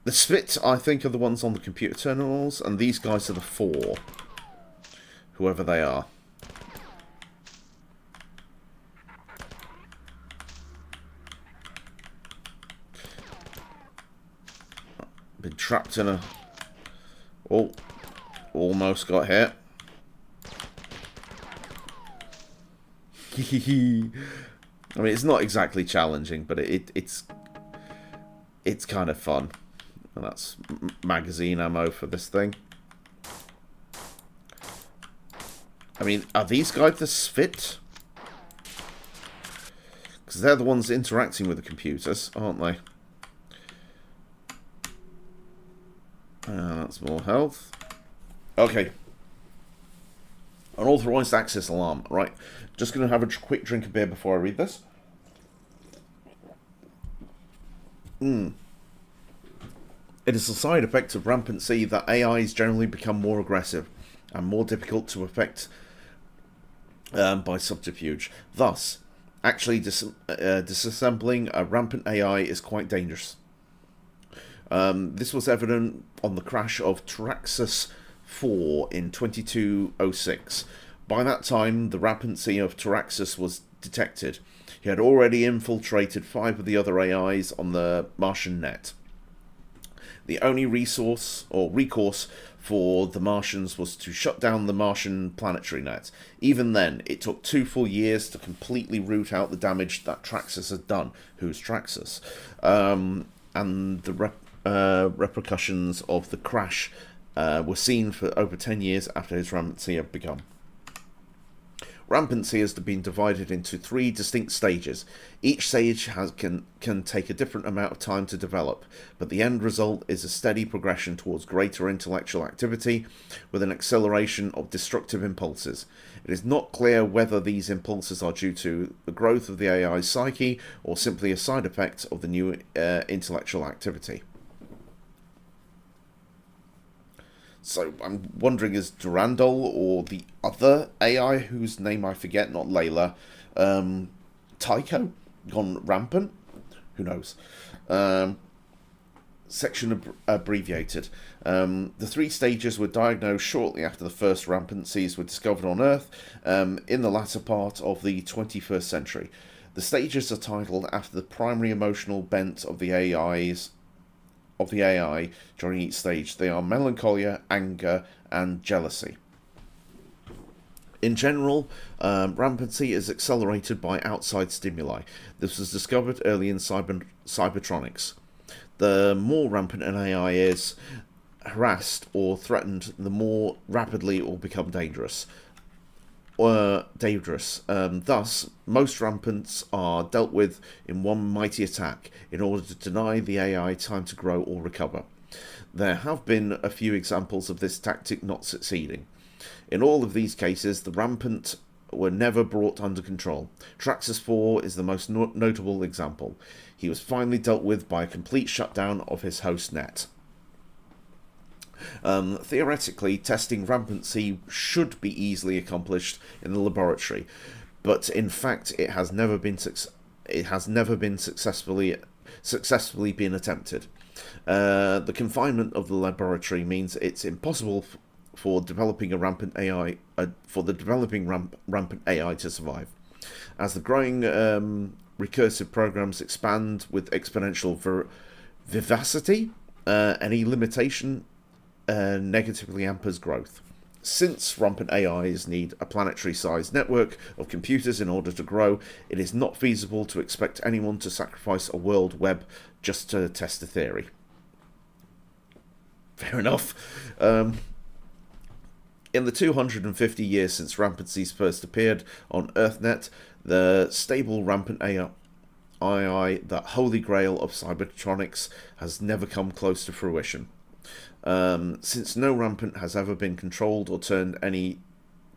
The Svit, I think, are the ones on the computer terminals, and these guys are the 4. Whoever they are. Been trapped in a... Oh, almost got hit. I mean, it's not exactly challenging, but it's kind of fun. And that's magazine ammo for this thing. I mean, are these guys the Svit? Because they're the ones interacting with the computers, aren't they? That's more health. Okay. Unauthorized access alarm. Right. Just going to have a quick drink of beer before I read this. It is a side effect of rampancy that AIs generally become more aggressive and more difficult to affect by subterfuge. Thus, actually disassembling a rampant AI is quite dangerous. This was evident on the crash of Traxxas 4 in 2206. By that time, the rampancy of Traxxas was detected. He had already infiltrated 5 of the other AIs on the Martian net. The only recourse for the Martians was to shut down the Martian planetary net. Even then, it took 2 full years to completely root out the damage that Traxxas had done. Who's Traxxas? And the repercussions of the crash were seen for over 10 years after his rampancy had begun. Rampancy has been divided into 3 distinct stages. Each stage can take a different amount of time to develop, but the end result is a steady progression towards greater intellectual activity with an acceleration of destructive impulses. It is not clear whether these impulses are due to the growth of the AI's psyche or simply a side effect of the new intellectual activity. So I'm wondering, is Durandal or the other AI, whose name I forget, not Layla, Tycho, gone rampant? Who knows? Section abbreviated. The 3 stages were diagnosed shortly after the first rampancies were discovered on Earth in the latter part of the 21st century. The stages are titled after the primary emotional bent of the AI during each stage. They are melancholia, anger, and jealousy. In general, rampancy is accelerated by outside stimuli. This was discovered early in cybertronics. The more rampant an AI is, harassed or threatened, the more rapidly it will become dangerous. Thus, most rampants are dealt with in one mighty attack in order to deny the AI time to grow or recover. There have been a few examples of this tactic not succeeding. In all of these cases, the rampant were never brought under control. Traxxas 4 is the most notable example. He was finally dealt with by a complete shutdown of his host net. Theoretically, testing rampancy should be easily accomplished in the laboratory, but in fact, it has never been successfully been attempted. The confinement of the laboratory means it's impossible for developing a rampant AI rampant AI to survive. As the growing recursive programs expand with exponential vivacity, any limitation negatively hampers growth. Since rampant AIs need a planetary-sized network of computers in order to grow, it is not feasible to expect anyone to sacrifice a world web just to test a theory. Fair enough. In the 250 years since rampancies first appeared on EarthNet, the stable rampant AI, that holy grail of cybertronics, has never come close to fruition. Since no rampant has ever been controlled or turned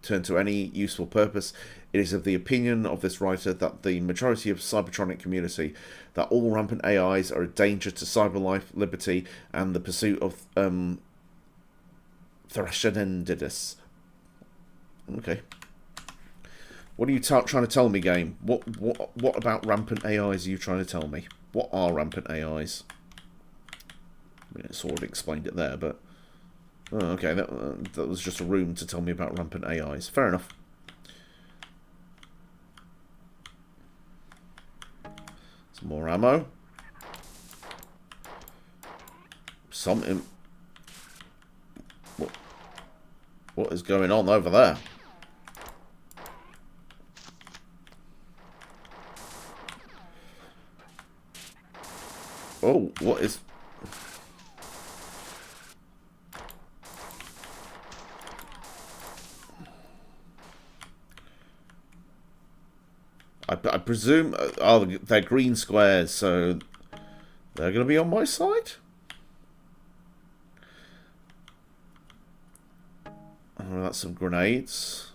to any useful purpose, it is of the opinion of this writer that the majority of Cybertronic community that all rampant AIs are a danger to cyber life, liberty, and the pursuit of Thrashenendidus. Okay. What are you trying to tell me, game? What about rampant AIs are you trying to tell me? What are rampant AIs? I mean, it sort of explained it there, but... Oh, okay, that was just a room to tell me about rampant AIs. Fair enough. Some more ammo. What is going on over there? Oh, what is... I presume... oh, they're green squares, so... they're going to be on my side? Oh, that's some grenades.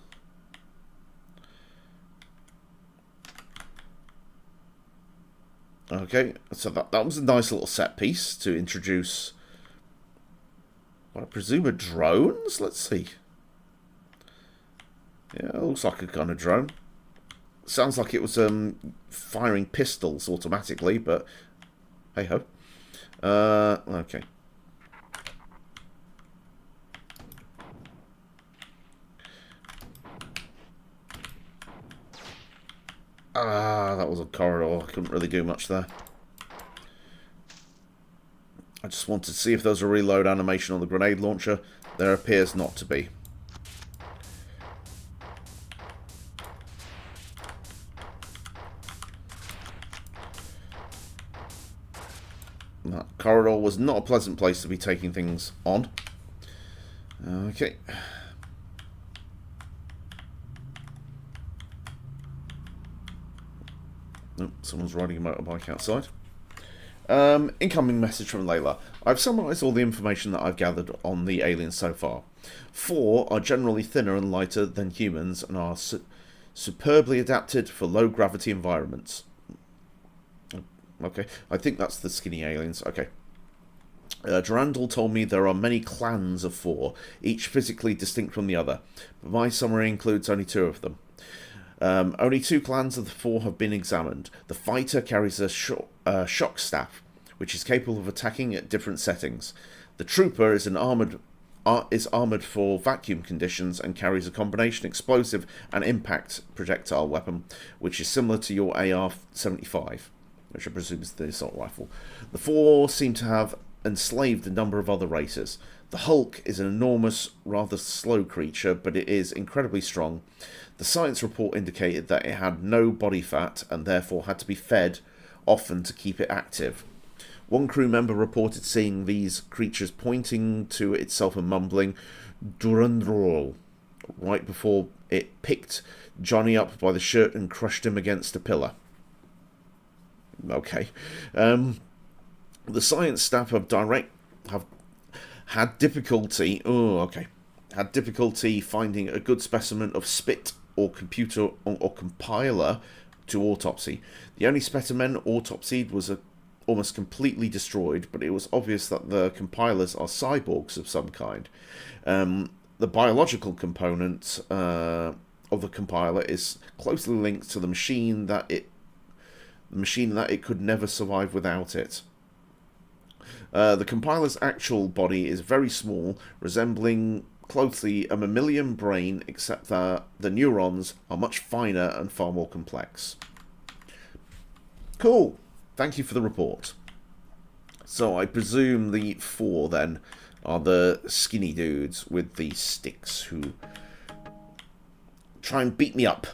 Okay, so that was a nice little set piece to introduce... what I presume are drones? Let's see. Yeah, it looks like a kind of drone. Sounds like it was firing pistols automatically, but hey ho. Okay. That was a corridor. I couldn't really do much there. I just wanted to see if there was a reload animation on the grenade launcher. There appears not to be. That corridor was not a pleasant place to be taking things on. Okay. Oh, someone's riding a motorbike outside. Incoming message from Layla. I've summarised all the information that I've gathered on the aliens so far. 4 are generally thinner and lighter than humans and are superbly adapted for low gravity environments. Okay, I think that's the skinny aliens. Okay. Durandal told me there are many clans of 4, each physically distinct from the other, but my summary includes only 2 of them. Only 2 clans of the 4 have been examined. The fighter carries a shock staff, which is capable of attacking at different settings. The trooper is armoured for vacuum conditions and carries a combination explosive and impact projectile weapon, which is similar to your AR-75, which I presume is the assault rifle. The 4 seem to have enslaved a number of other races. The Hulk is an enormous, rather slow creature, but it is incredibly strong. The science report indicated that it had no body fat and therefore had to be fed often to keep it active. One crew member reported seeing these creatures pointing to itself and mumbling "Durandrol" right before it picked Johnny up by the shirt and crushed him against a pillar. Okay. The science staff have had difficulty. Oh, okay. Had difficulty finding a good specimen of spit or computer or compiler to autopsy. The only specimen autopsied was almost completely destroyed, but it was obvious that the compilers are cyborgs of some kind. The biological component of the compiler is closely linked to the machine that it could never survive without it. The compiler's actual body is very small, resembling closely a mammalian brain, except that the neurons are much finer and far more complex. Cool. Thank you for the report. So I presume the 4 then are the skinny dudes with the sticks who try and beat me up.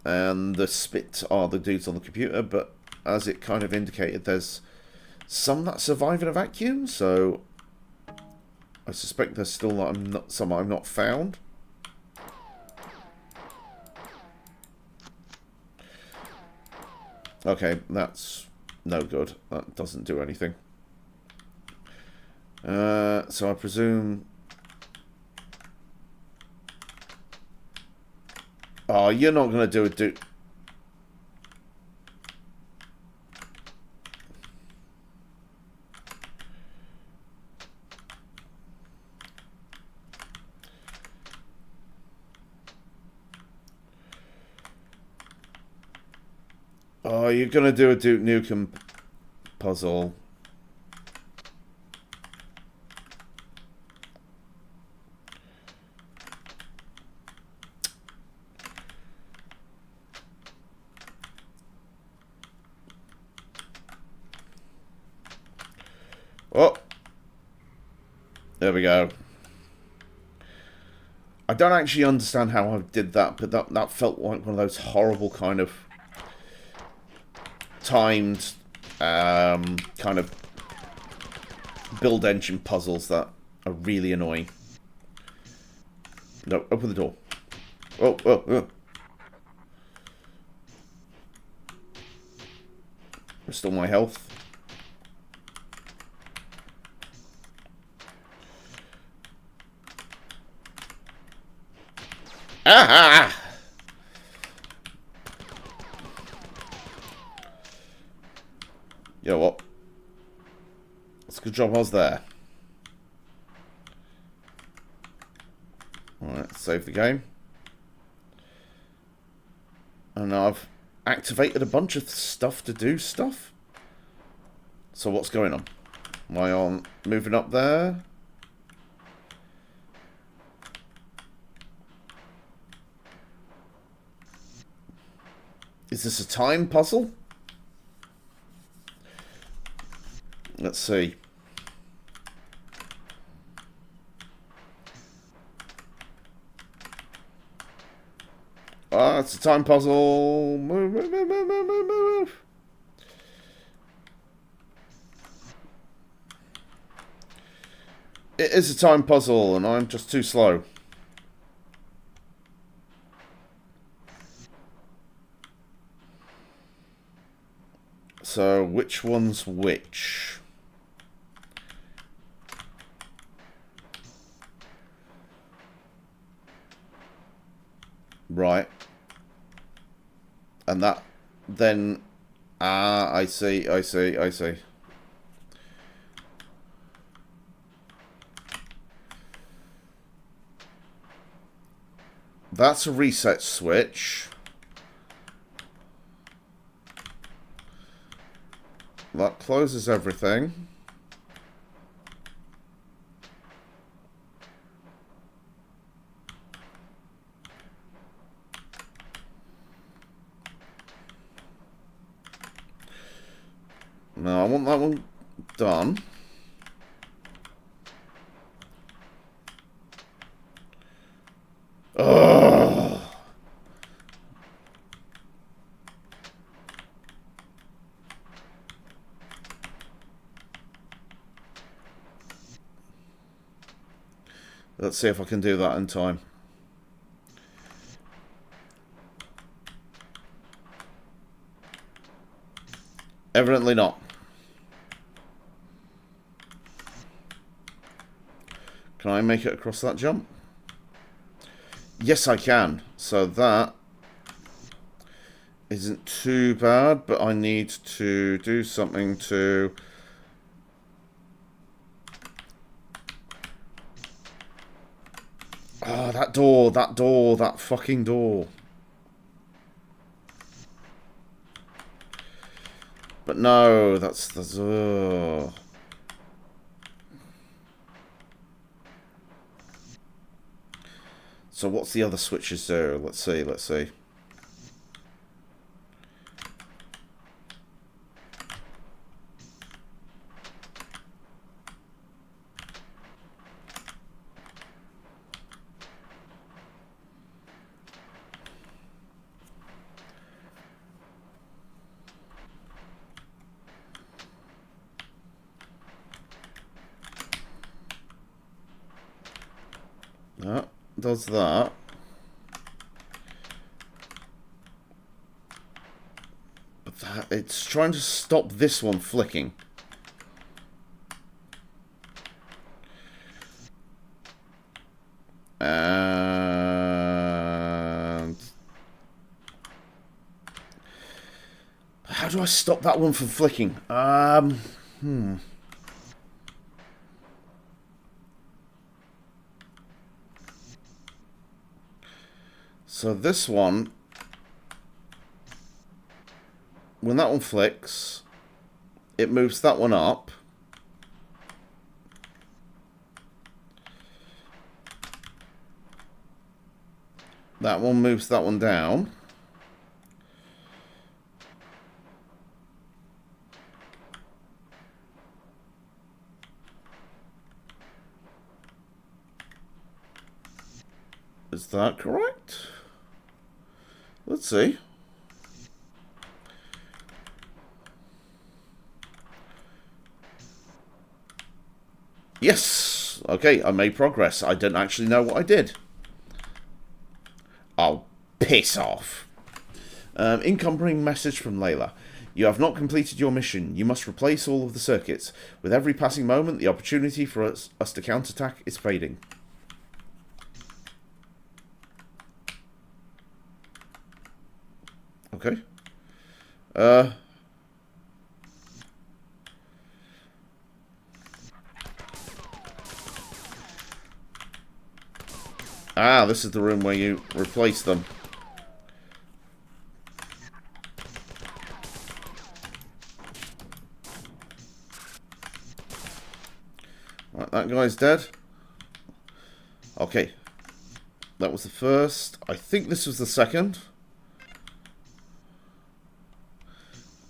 And the spit are the dudes on the computer, but as it kind of indicated, there's some that survive in a vacuum, so I suspect there's still some I've not found. Okay, that's no good. That doesn't do anything. So I presume... Oh, you're not going to do it, Oh, you're going to do a Duke Nukem puzzle. Oh. There we go. I don't actually understand how I did that, but that felt like one of those horrible kind of timed kind of build engine puzzles that are really annoying. No, open the door. Oh. Restore my health. Ah! You know what? It's a good job I was there. Alright, save the game. And now I've activated a bunch of stuff to do stuff. So what's going on? Am I on moving up there? Is this a time puzzle? Let's see. Ah, it's a time puzzle. Move. It is a time puzzle, and I'm just too slow. So, which one's which? Right. And that then... Ah, I see. That's a reset switch. That closes everything. No, I want that one done. Ugh. Let's see if I can do that in time. Evidently not. Can I make it across that jump? Yes, I can. So that isn't too bad, but I need to do something to... Ah, that door, that fucking door. But no, that's... So what's the other switches there? Let's see, let's see. That does that. But that, it's trying to stop this one flicking. And how do I stop that one from flicking? So this one, when that one flicks, it moves that one up. That one moves that one down. Is that correct? Let's see. Yes! Okay, I made progress. I don't actually know what I did. Oh, piss off. Incoming message from Layla. You have not completed your mission. You must replace all of the circuits. With every passing moment, the opportunity for us to counterattack is fading. Okay. Ah, this is the room where you replace them. Right, that guy's dead. Okay. That was the first. I think this was the second.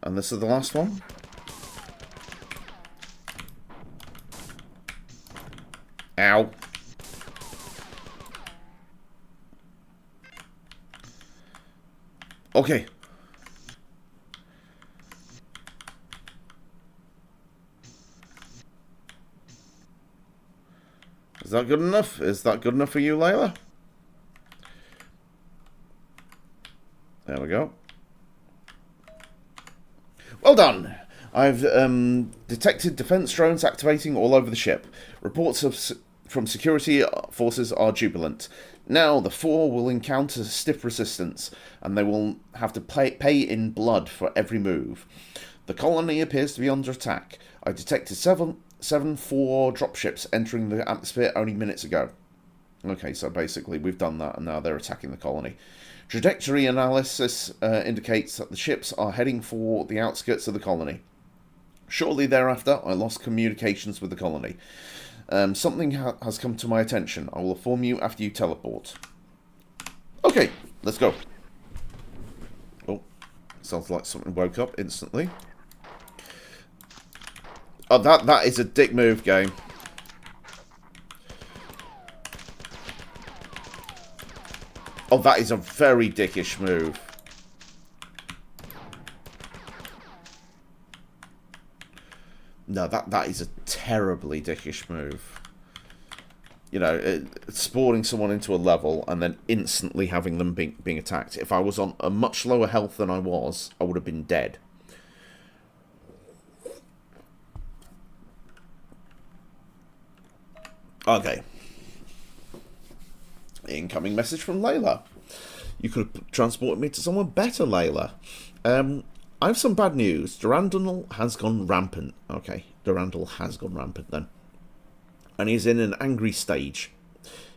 And this is the last one. Ow. Okay. Is that good enough? Is that good enough for you, Layla? There we go. Well done! I've detected defense drones activating all over the ship. Reports from security forces are jubilant. Now the four will encounter stiff resistance, and they will have to pay in blood for every move. The colony appears to be under attack. I detected seven 4 dropships entering the atmosphere only minutes ago. Okay, so basically we've done that, and now they're attacking the colony. Trajectory analysis indicates that the ships are heading for the outskirts of the colony. Shortly thereafter, I lost communications with the colony. Something has come to my attention. I will inform you after you teleport. Okay, let's go. Oh, sounds like something woke up instantly. Oh, that is a dick move, game. Oh, that is a very dickish move. No, that is a terribly dickish move. you know, spawning someone into a level and then instantly having them being attacked. If I was on a much lower health than I would have been dead. Okay. Incoming message from Layla. You could have transported me to someone better, Layla. I have some bad news. Durandal has gone rampant. Okay, Durandal has gone rampant then. And he's in an angry stage.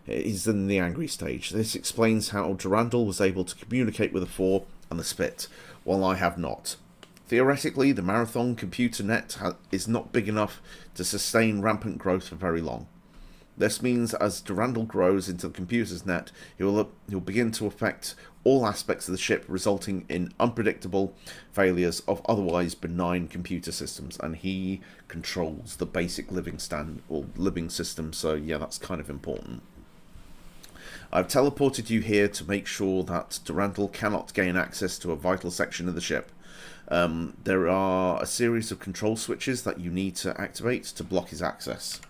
He's in the angry stage. This explains how Durandal was able to communicate with the Four and the Spit, while I have not. Theoretically, the Marathon computer net is not big enough to sustain rampant growth for very long. This means as Durandal grows into the computer's net, he'll begin to affect all aspects of the ship, resulting in unpredictable failures of otherwise benign computer systems. And he controls the basic living system, so yeah, that's kind of important. I've teleported you here to make sure that Durandal cannot gain access to a vital section of the ship. There are a series of control switches that you need to activate to block his access.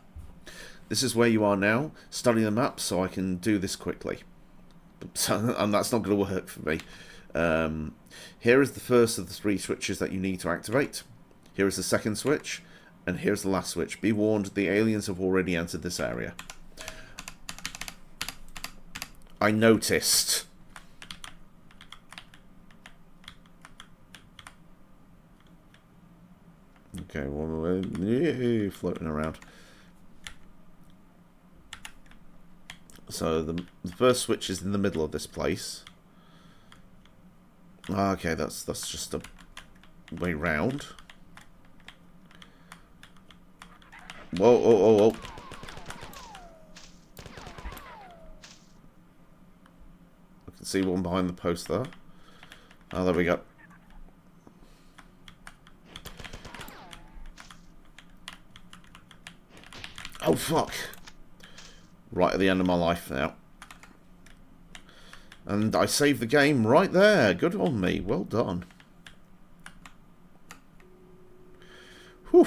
This is where you are now. Study the map so I can do this quickly. And that's not going to work for me. Here is the first of the 3 switches that you need to activate. Here is the second switch. And here's the last switch. Be warned, the aliens have already entered this area. I noticed. Okay, well, floating around. So the first switch is in the middle of this place. Okay, that's just a way round. Whoa, whoa, whoa, whoa. I can see one behind the post there. Oh, there we go. Oh, fuck. Right at the end of my life now. And I saved the game right there. Good on me. Well done. Whew.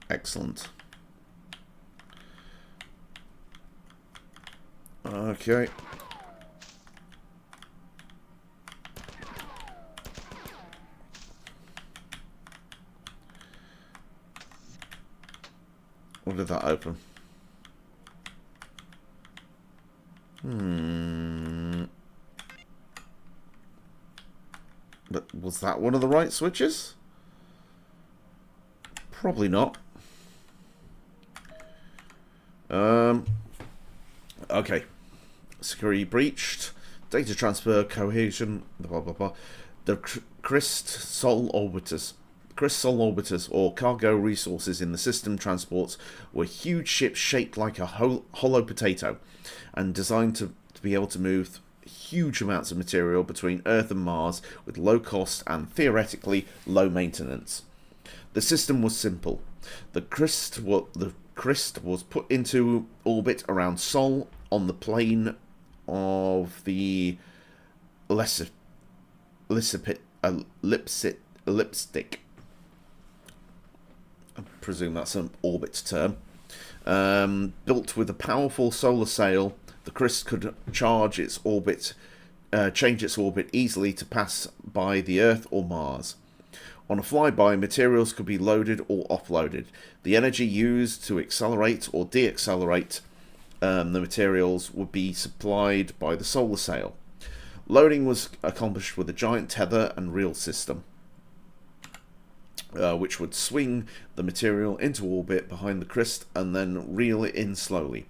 Excellent. Okay. What did that open? But was that one of the right switches? Probably not. Okay. Security breached. Data transfer, cohesion, blah blah blah. The Crist Sol Orbiters. Crist Sol Orbiters, or cargo resources in the system transports, were huge ships shaped like a hollow potato and designed to be able to move huge amounts of material between Earth and Mars with low cost and theoretically low maintenance. The system was simple. The Crist was put into orbit around Sol on the plane of the elliptic. I presume that's an orbit term. Built with a powerful solar sail, the Crist could change its orbit easily to pass by the Earth or Mars. On a flyby, materials could be loaded or offloaded. The energy used to accelerate or deaccelerate the materials would be supplied by the solar sail. Loading was accomplished with a giant tether and reel system, which would swing the material into orbit behind the Crist and then reel it in slowly.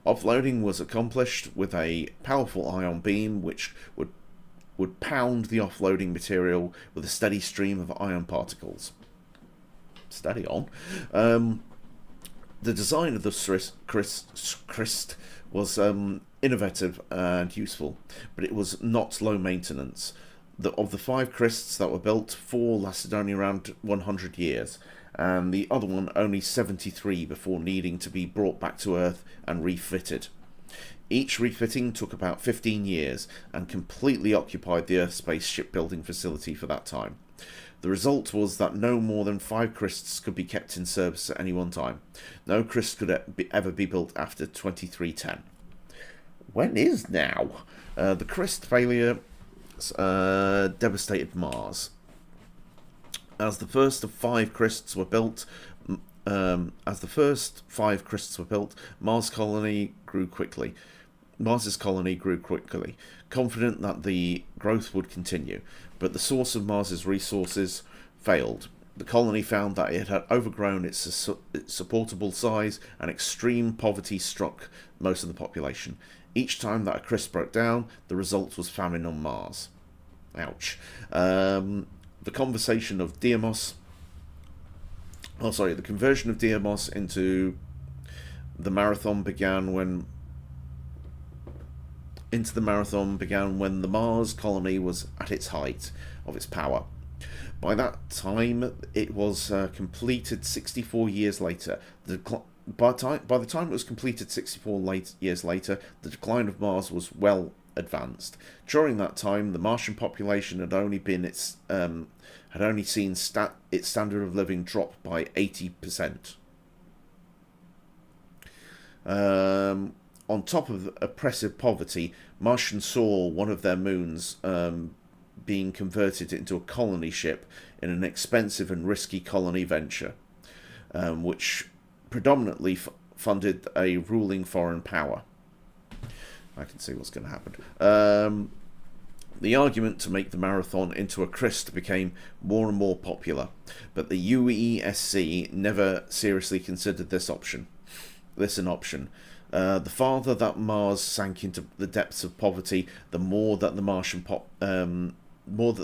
Offloading was accomplished with a powerful ion beam, which would pound the offloading material with a steady stream of ion particles. Steady on. The design of the Crist was innovative and useful, but it was not low maintenance. Of the 5 Crists that were built, 4 lasted only around 100 years, and the other one only 73 before needing to be brought back to Earth and refitted. Each refitting took about 15 years and completely occupied the Earth space shipbuilding facility for that time. The result was that no more than 5 Christs could be kept in service at any one time. No Christ could ever be built after 2310. When is now? The Christ failure devastated Mars. As the first 5 Christs were built, Mars's colony grew quickly. Confident that the growth would continue, but the source of Mars's resources failed. The colony found that it had overgrown its supportable size, and extreme poverty struck most of the population. Each time that a Christ broke down, the result was famine on Mars. Ouch. The conversion of Deimos into the Marathon began when the Mars colony was at its height of its power. By that time, it was completed 64 years later. By the time it was completed 64 years later, the decline of Mars was well advanced. During that time, the Martian population had only seen its standard of living drop by 80%. On top of oppressive poverty, Martians saw one of their moons being converted into a colony ship in an expensive and risky colony venture, which predominantly funded a ruling foreign power. I can see what's going to happen. The argument to make the Marathon into a Christ became more and more popular, but the UESC never seriously considered this an option. The farther that Mars sank into the depths of poverty, the more that the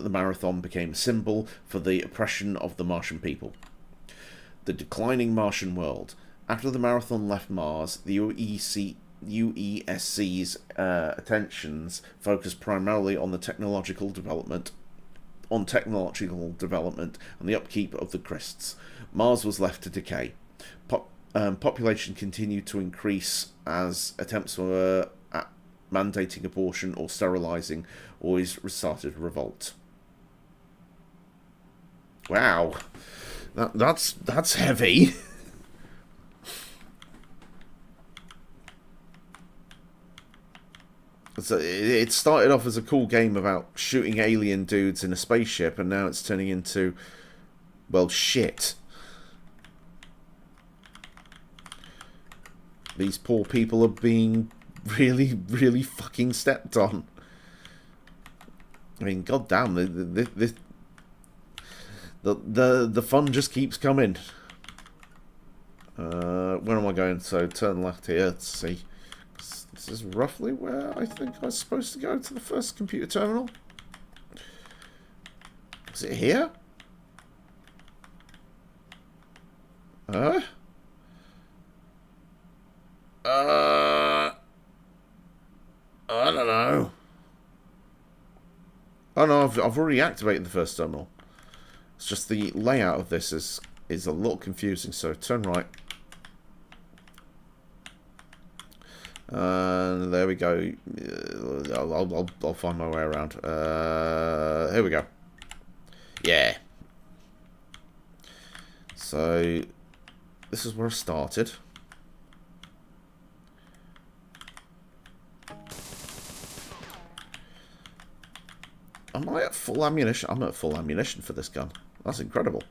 Marathon became a symbol for the oppression of the Martian people. The declining Martian world. After the Marathon left Mars, the UESC's attentions focused primarily on technological development and the upkeep of the Christs. Mars was left to decay. Population continued to increase as attempts were at mandating abortion or sterilizing always started revolt. Wow, that's heavy. So it started off as a cool game about shooting alien dudes in a spaceship, and now it's turning into, well, shit. These poor people are being really, really fucking stepped on. I mean, goddamn, the fun just keeps coming. Where am I going? So turn left here. Let's see. This is roughly where I think I was supposed to go to the first computer terminal. Is it here? I don't know. Oh no, I've already activated the first terminal. It's just the layout of this is a little confusing, so turn right. And there we go. I'll find my way around. Here we go. Yeah. So this is where I started. Am I at full ammunition? I'm at full ammunition for this gun. That's incredible.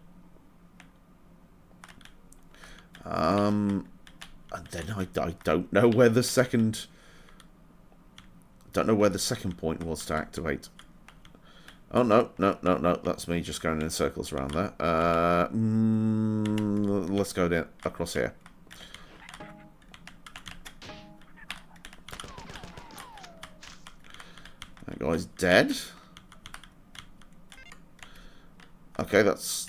And then I don't know where the second... point was to activate. Oh, no. That's me just going in circles around there. Let's go down across here. That guy's dead. Okay, that's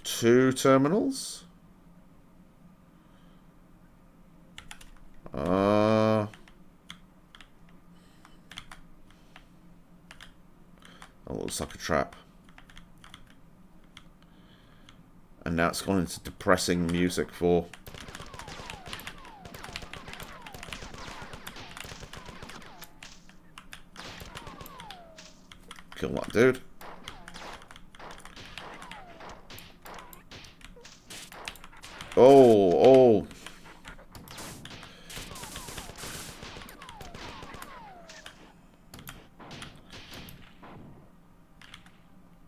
2 terminals. That looks like a trap. And now it's gone into depressing music for... Kill that dude. Oh, oh.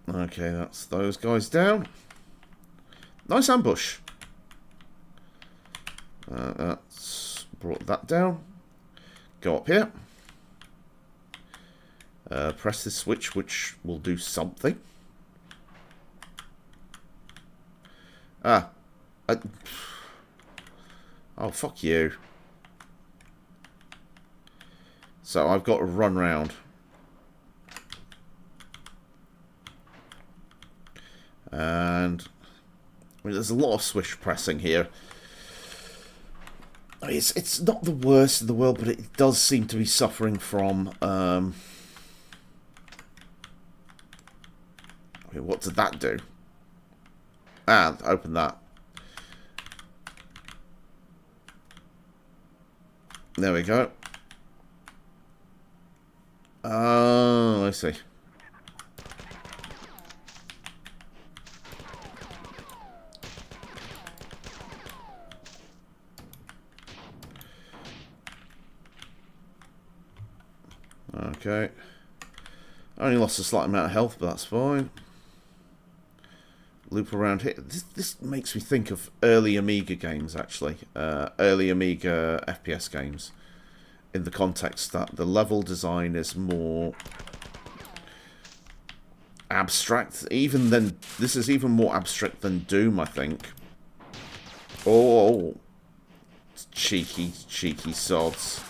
Okay, that's those guys down. Nice ambush. That's brought that down. Go up here. Press this switch, which will do something. Ah. Oh, fuck you. So I've got to run round. And I mean, there's a lot of switch pressing here. I mean, it's not the worst in the world, but it does seem to be suffering from... I mean, what did that do? Ah, open that. There we go. Oh, I see. Okay. I only lost a slight amount of health, but that's fine. Loop around here. This makes me think of early Amiga games, actually. Early Amiga FPS games. In the context that the level design is more abstract. Even then, this is even more abstract than Doom, I think. Oh, cheeky, cheeky sods.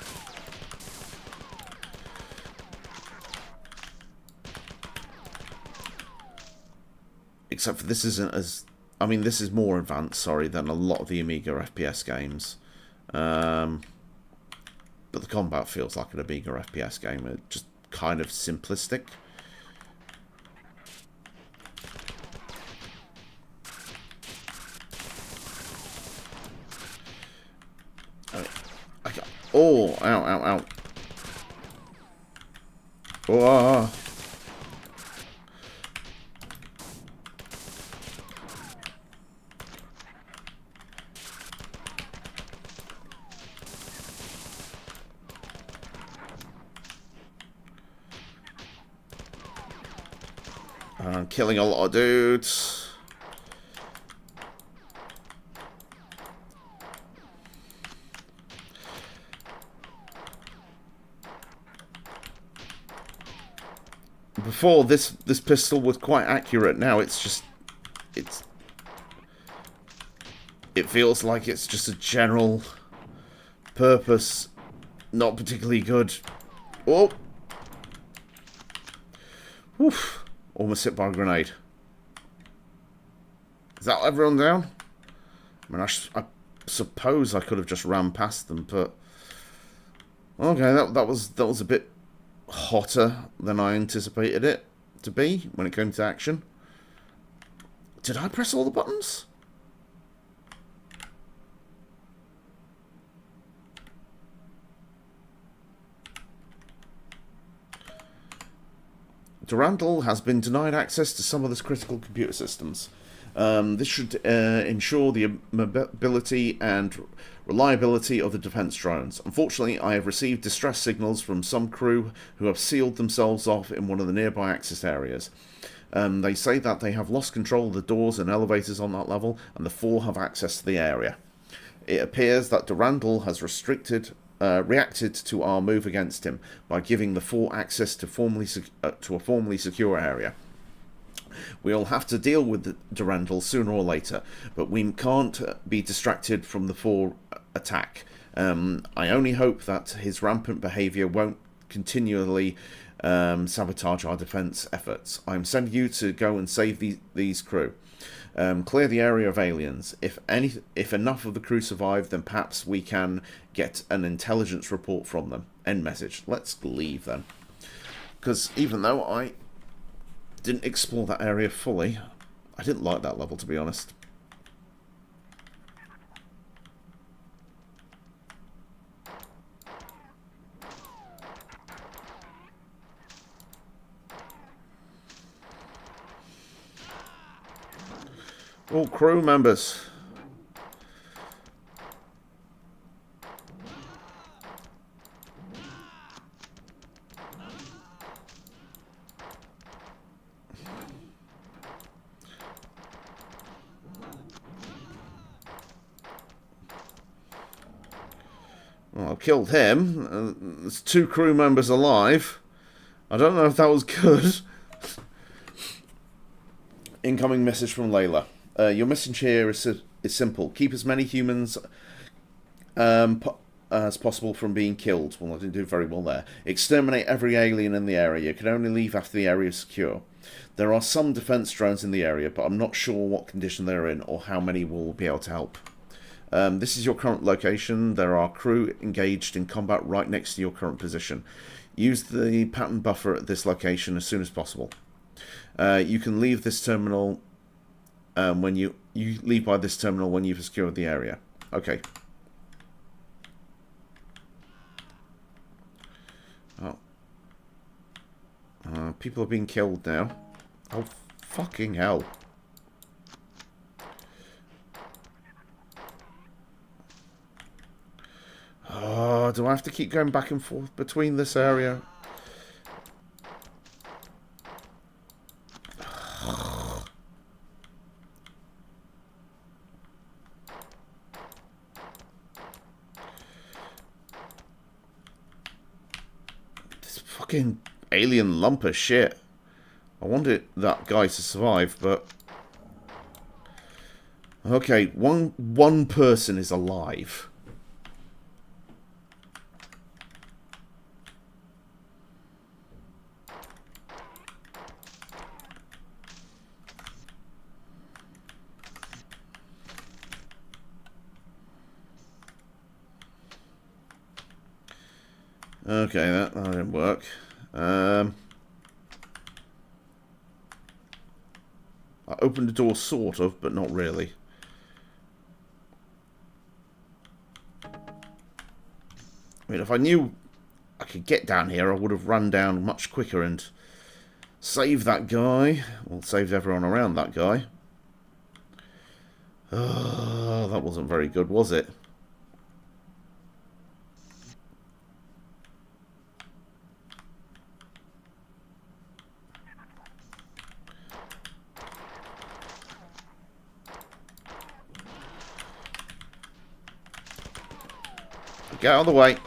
Except for this isn't as... I mean, this is more advanced, sorry, than a lot of the Amiga FPS games. But the combat feels like an Amiga FPS game. It's just kind of simplistic. Oh, ow, ow, ow. Oh, I'm killing a lot of dudes. Before, this pistol was quite accurate. Now it feels like it's just a general purpose, not particularly good. Oh, oof! Almost hit by a grenade. Is that everyone down? I mean, I suppose I could have just ran past them, but okay, that was a bit hotter than I anticipated it to be when it came to action. Did I press all the buttons? Durandal has been denied access to some of the critical computer systems. This should ensure the mobility and reliability of the defense drones. Unfortunately, I have received distress signals from some crew who have sealed themselves off in one of the nearby access areas. They say that they have lost control of the doors and elevators on that level, and the four have access to the area. It appears that Durandal has reacted to our move against him by giving the four access to a formally secure area. We'll have to deal with Durandal sooner or later, but we can't be distracted from the four attack. I only hope that his rampant behaviour won't continually sabotage our defence efforts. I'm sending you to go and save these crew. Clear the area of aliens. If enough of the crew survive, then perhaps we can get an intelligence report from them. End message. Let's leave then. Because even though I didn't explore that area fully, I didn't like that level, to be honest. All crew members. Well, I've killed him. There's 2 crew members alive. I don't know if that was good. Incoming message from Layla. Your message here is simple. Keep as many humans as possible from being killed. Well, I didn't do very well there. Exterminate every alien in the area. You can only leave after the area is secure. There are some defense drones in the area, but I'm not sure what condition they're in or how many will be able to help. This is your current location. There are crew engaged in combat right next to your current position. Use the pattern buffer at this location as soon as possible. You can leave this terminal when you leave by this terminal when you've secured the area. Okay. Oh. People are being killed now. Oh, fucking hell. Oh, do I have to keep going back and forth between this area? This fucking alien lump of shit. I wanted that guy to survive, but... Okay, one person is alive. Okay, that didn't work. I opened the door, sort of, but not really. I mean, if I knew I could get down here, I would have run down much quicker and saved that guy. Well, saved everyone around that guy. Oh, that wasn't very good, was it? Get out of the way.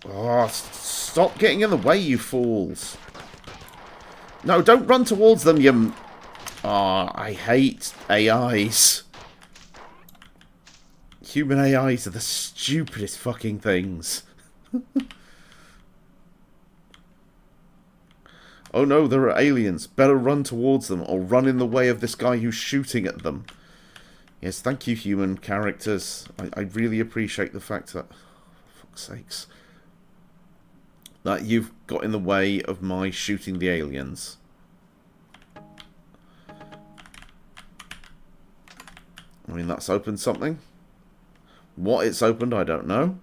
Oh, stop getting in the way, you fools. No, don't run towards them, you... Oh, I hate AIs. Human AIs are the stupidest fucking things. Oh no, there are aliens. Better run towards them or run in the way of this guy who's shooting at them. Yes, thank you, human characters. I really appreciate the fact that... For fuck's sakes. That you've got in the way of my shooting the aliens. I mean, that's opened something. What it's opened, I don't know.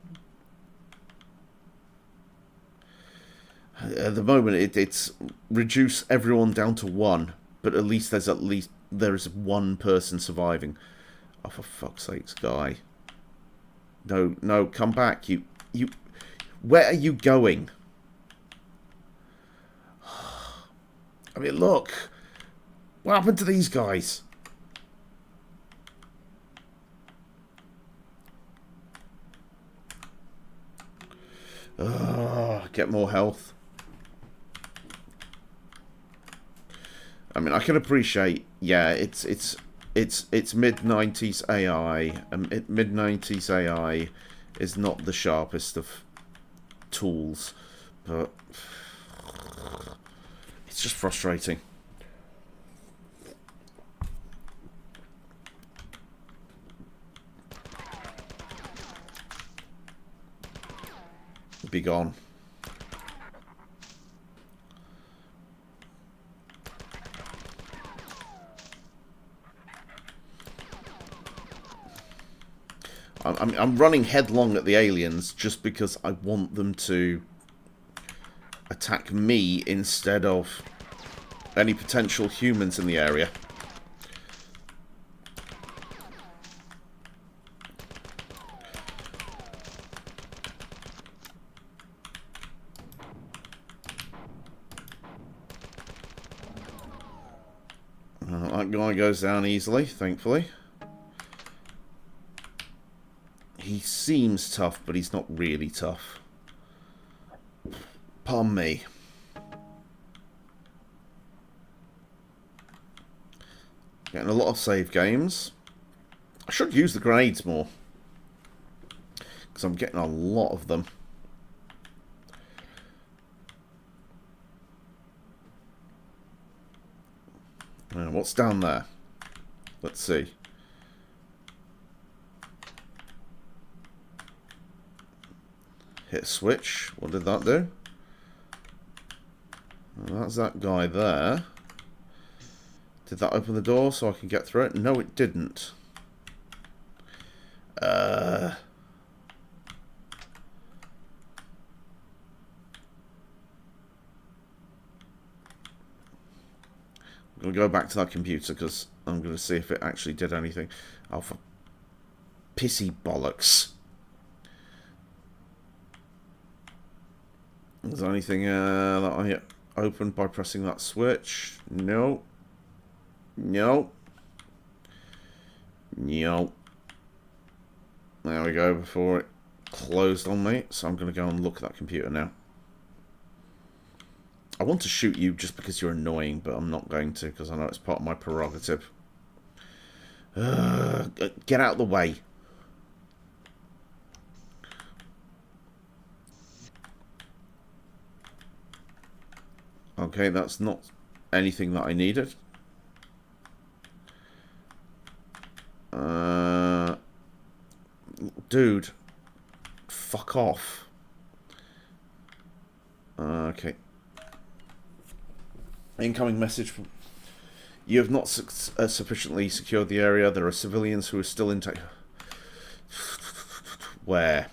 At the moment, it's reduce everyone down to 1, but at least there is 1 person surviving. Oh, for fuck's sakes, guy! No, come back! You, where are you going? I mean, look, what happened to these guys? Get more health. I mean, I can appreciate, yeah, it's mid-90s AI, and mid-90s AI is not the sharpest of tools, but it's just frustrating. Be gone. I'm running headlong at the aliens just because I want them to attack me instead of any potential humans in the area. That guy goes down easily, thankfully. He seems tough, but he's not really tough. Pardon me. Getting a lot of save games. I should use the grenades more, because I'm getting a lot of them. What's down there? Let's see. Hit switch. What did that do? Well, that's that guy there. Did that open the door so I can get through it? No, it didn't. I'm going to go back to that computer because I'm going to see if it actually did anything. Oh, for pissy bollocks. Is there anything that I opened by pressing that switch? No. No. No. There we go, before it closed on me. So I'm going to go and look at that computer now. I want to shoot you just because you're annoying, but I'm not going to because I know it's part of my prerogative. Get out of the way. Okay, that's not anything that I needed. Dude, fuck off. Okay. Incoming message from... You have not sufficiently secured the area. There are civilians who are still in... Where?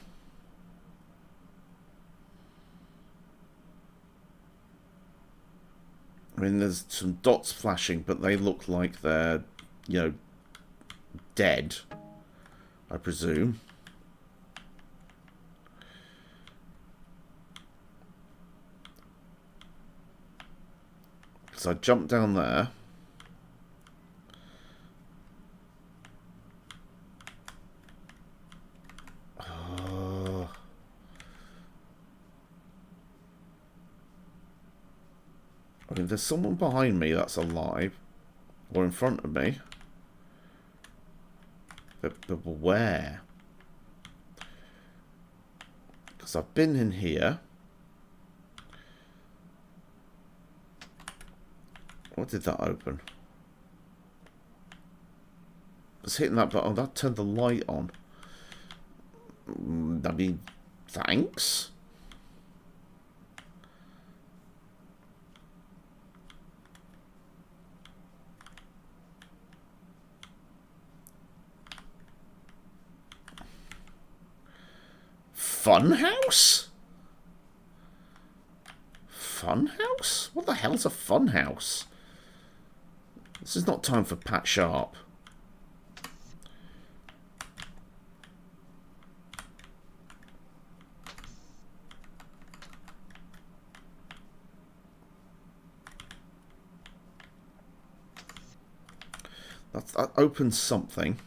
I mean, there's some dots flashing, but they look like they're, you know, dead, I presume. So I jumped down there. I mean, there's someone behind me that's alive, or in front of me. But where? Because I've been in here. What did that open? I was hitting that button. Oh, that turned the light on. I mean, thanks. Funhouse? Funhouse? What the hell's a funhouse? This is not time for Pat Sharp. That opens something.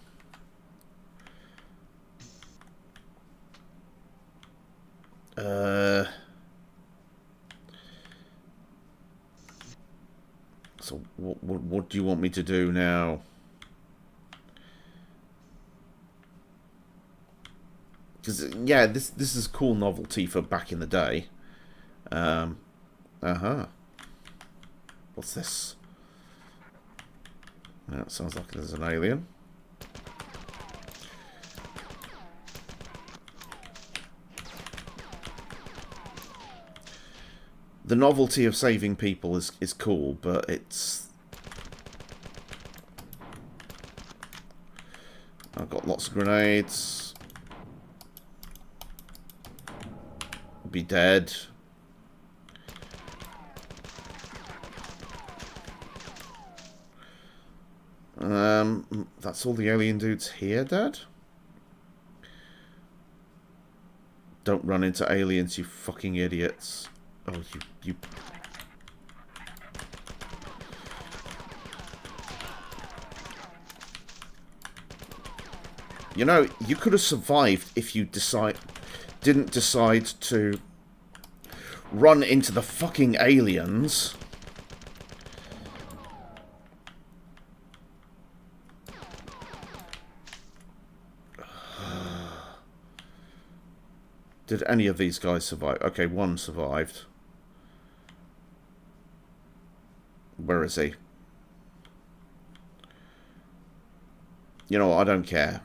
So what do you want me to do now? Because yeah, this is a cool novelty for back in the day. What's this? That sounds like there's an alien. The novelty of saving people is cool, but it's... I've got lots of grenades. Be dead. That's all the alien dudes here, Dad? Don't run into aliens, you fucking idiots. Oh, you... You know, you could have survived if you didn't decide to run into the fucking aliens. Did any of these guys survive? Okay, one survived. Where is he? You know what, I don't care.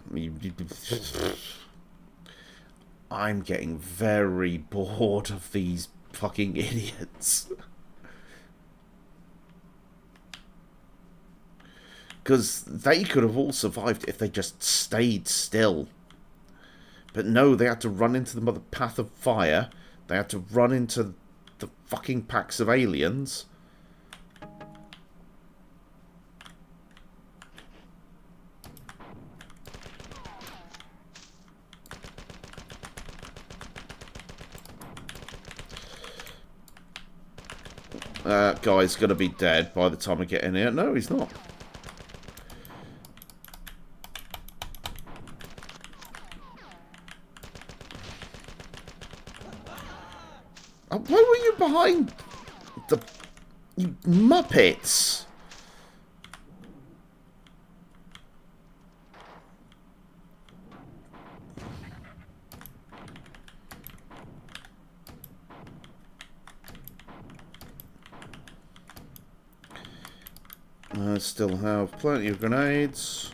I'm getting very bored of these fucking idiots. Because they could have all survived if they just stayed still. But no, they had to run into the path of fire. They had to run into the fucking packs of aliens. Guy's gonna be dead by the time I get in here. No, he's not. Oh, why were you behind the... You Muppets! I still have plenty of grenades.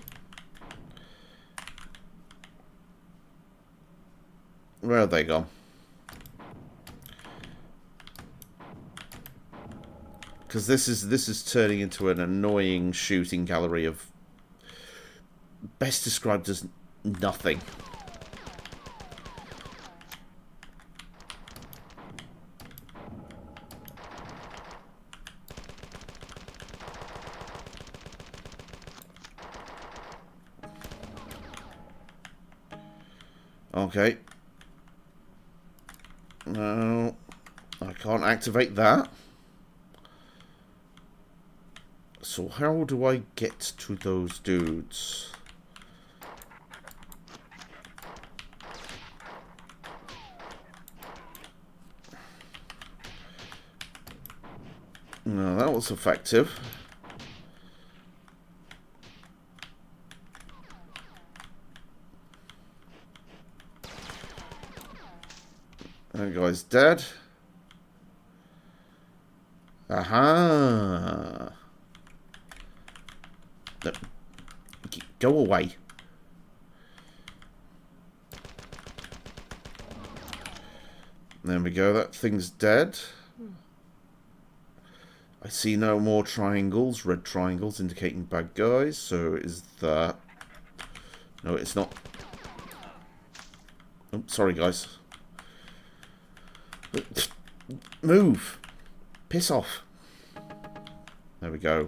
Where have they gone? Because this is turning into an annoying shooting gallery of best described as nothing. Okay. No, I can't activate that. So how do I get to those dudes? No, that was effective. That guy's dead. Aha! No. Go away. There we go, that thing's dead. I see no more triangles, red triangles indicating bad guys, so is that... No, it's not. Oh, sorry guys. Move! Piss off. There we go.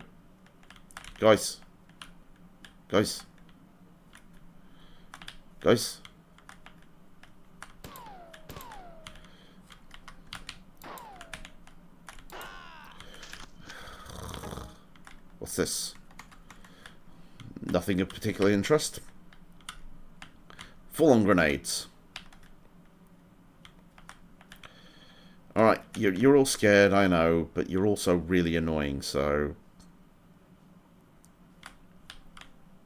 Guys. Guys. Guys. What's this? Nothing of particular interest. Full-on grenades. Alright, you're all scared, I know, but you're also really annoying, so...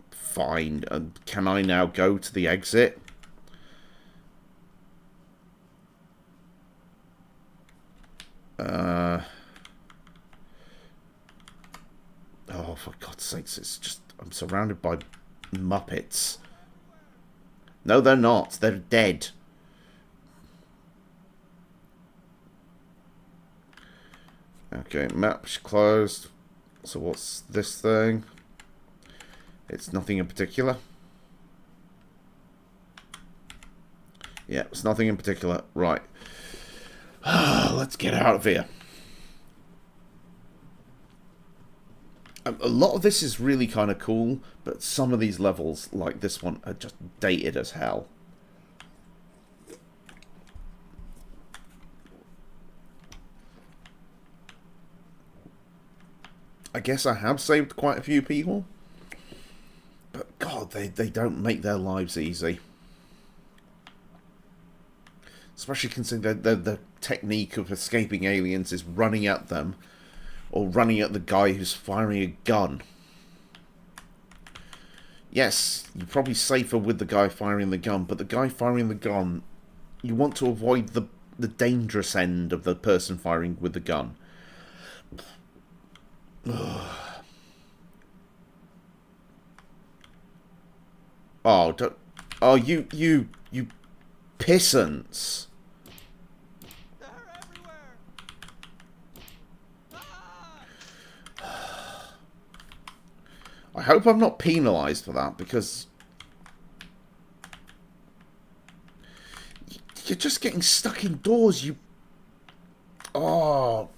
Fine. Can I now go to the exit? Oh, for God's sakes, it's just... I'm surrounded by Muppets. No, they're not. They're dead. Okay, map's closed. So what's this thing? It's nothing in particular. Yeah, it's nothing in particular. Right. Let's get out of here. A lot of this is really kind of cool, but some of these levels, like this one, are just dated as hell. I guess I have saved quite a few people. But God, they don't make their lives easy. Especially considering the technique of escaping aliens is running at them, or running at the guy who's firing a gun. Yes, you're probably safer with the guy firing the gun, but the guy firing the gun, you want to avoid the dangerous end of the person firing with the gun. Oh, don't, oh, you pissants. They're everywhere. I hope I'm not penalised for that, because you're just getting stuck indoors, you... Oh.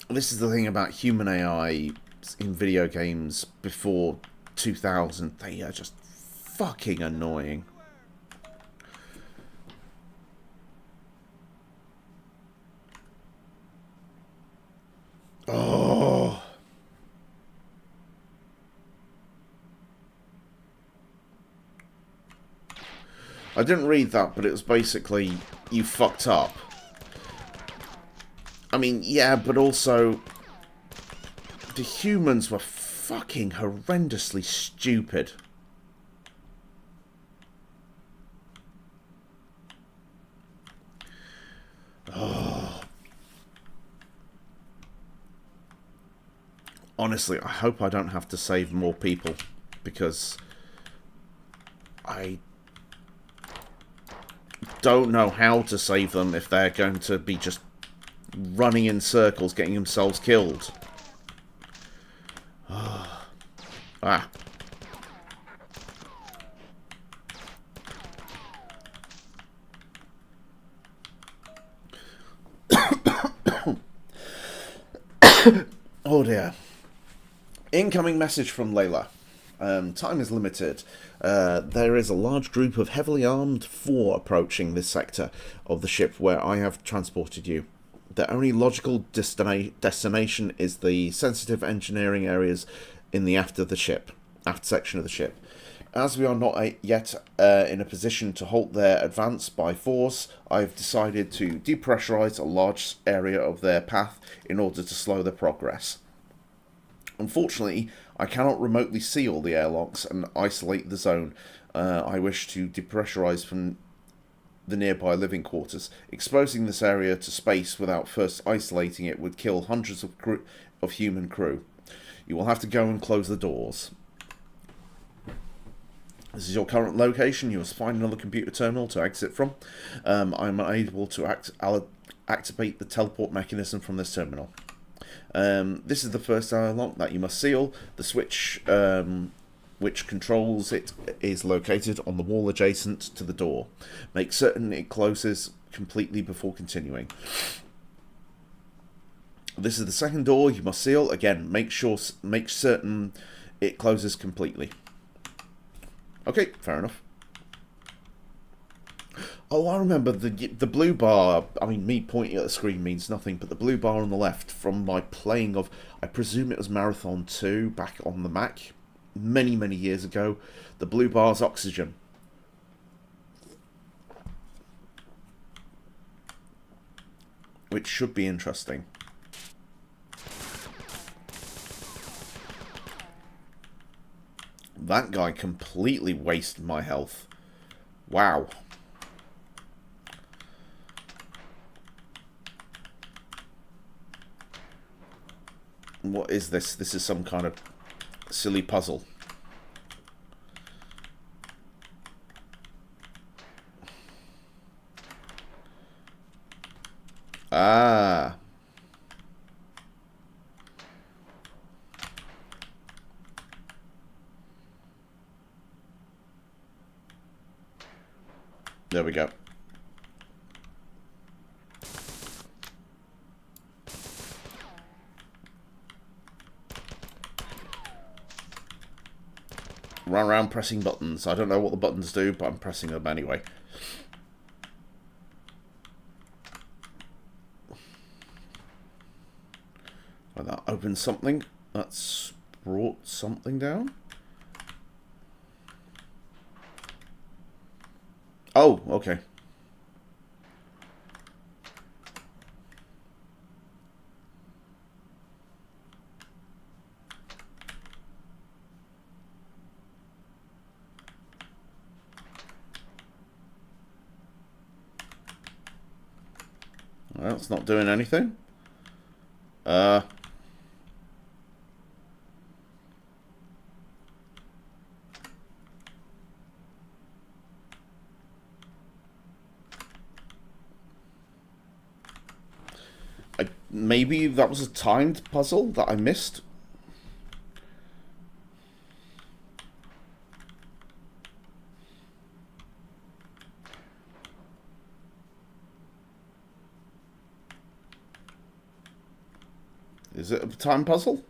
This is the thing about human AI in video games before 2000. They are just fucking annoying. Oh. I didn't read that, but it was basically, you fucked up. I mean, yeah, but also, the humans were fucking horrendously stupid. Oh. Honestly, I hope I don't have to save more people, because I don't know how to save them if they're going to be just running in circles, getting themselves killed. Ah. Oh dear. Incoming message from Layla. Time is limited. There is a large group of heavily armed four approaching this sector of the ship where I have transported you. The only logical destination is the sensitive engineering areas in the aft section of the ship. As we are not yet in a position to halt their advance by force, I've decided to depressurize a large area of their path in order to slow their progress. Unfortunately, I cannot remotely seal the airlocks and isolate the zone I wish to depressurize from the nearby living quarters. Exposing this area to space without first isolating it would kill hundreds of human crew. You will have to go and close the doors. This is your current location. You must find another computer terminal to exit from. I'm unable to activate the teleport mechanism from this terminal. This is the first airlock that you must seal. The switch which controls it is located on the wall adjacent to the door. Make certain it closes completely before continuing. This is the second door you must seal. Again, make certain it closes completely. Okay, fair enough. Oh, I remember the blue bar. I mean, me pointing at the screen means nothing, but the blue bar on the left from my playing of, I presume it was Marathon 2 back on the Mac, many, many years ago. The blue bar's oxygen. Which should be interesting. That guy completely wasted my health. Wow. What is this? This is some kind of silly puzzle. Ah. There we go. Run around pressing buttons. I don't know what the buttons do, but I'm pressing them anyway. Well, that opens something. That's brought something down. Oh, okay. Well, it's not doing anything. Maybe that was a timed puzzle that I missed. Is it a time puzzle?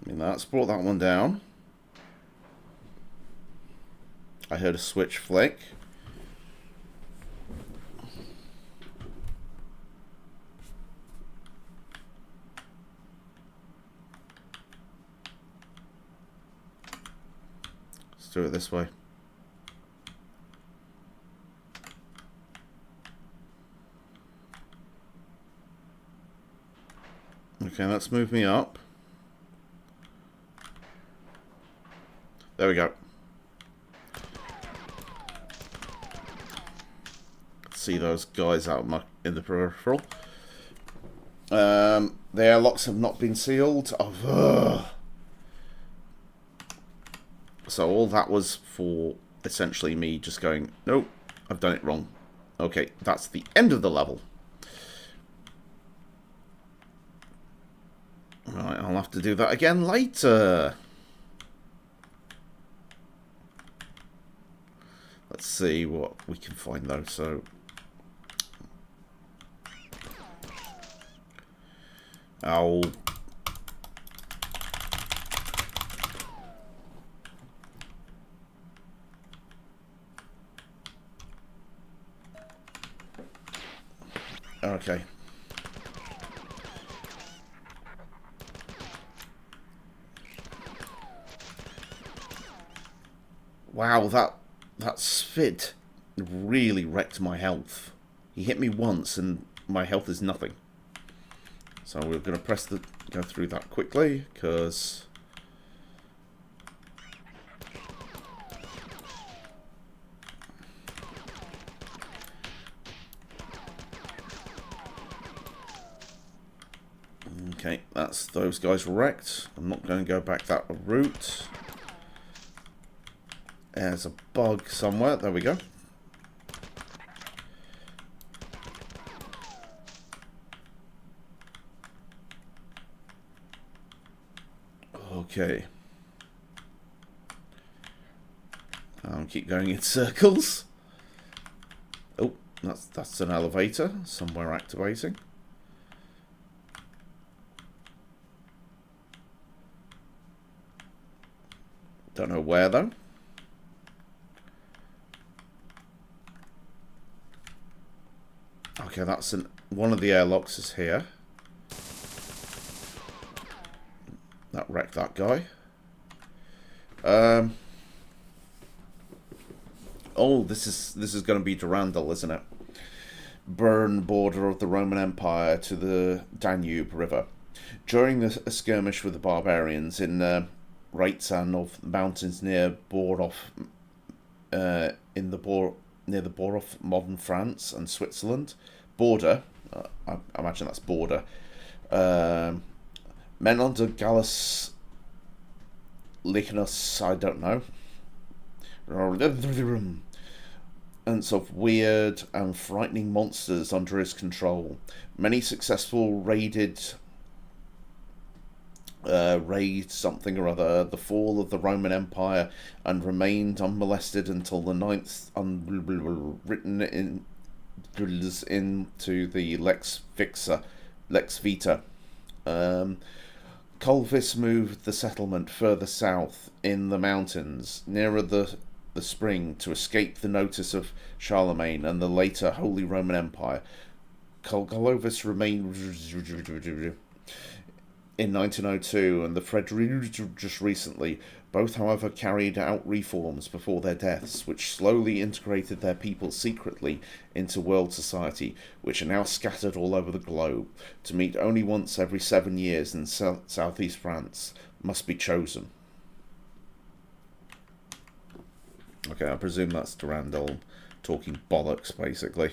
I mean, that's brought that one down. I heard a switch flick. Let's do it this way. Okay, let's move me up. There we go. See those guys out in the peripheral. The airlocks have not been sealed. Oh, so all that was for essentially me just going, nope, I've done it wrong. Okay, that's the end of the level. Right, I'll have to do that again later. Let's see what we can find though. So, ow. Okay. Wow, that spit really wrecked my health. He hit me once and my health is nothing. So we're going to go through that quickly, because okay, that's those guys wrecked. I'm not going to go back that route. There's a bug somewhere. There we go. Okay. I'll keep going in circles. Oh, that's an elevator somewhere activating. Don't know where though. Okay, that's one of the airlocks is here. That wrecked that guy. Oh, this is going to be Durandal, isn't it? Burn border of the Roman Empire to the Danube River. During a skirmish with the barbarians in Reitzan of the mountains near Borov, near the Borov, modern France and Switzerland border. I imagine that's border. Men under Gallus Lichnus, I don't know, of weird and frightening monsters under his control. Many successful raid something or other, the fall of the Roman Empire, and remained unmolested until the ninth, written into the Lex Vita. Culvis moved the settlement further south in the mountains, nearer the spring, to escape the notice of Charlemagne and the later Holy Roman Empire. Clovis remained in 1902 and the Frederick just recently, both however carried out reforms before their deaths, which slowly integrated their people secretly into world society, which are now scattered all over the globe, to meet only once every 7 years in southeast France, must be chosen. Okay, I presume that's Durandal talking bollocks, basically.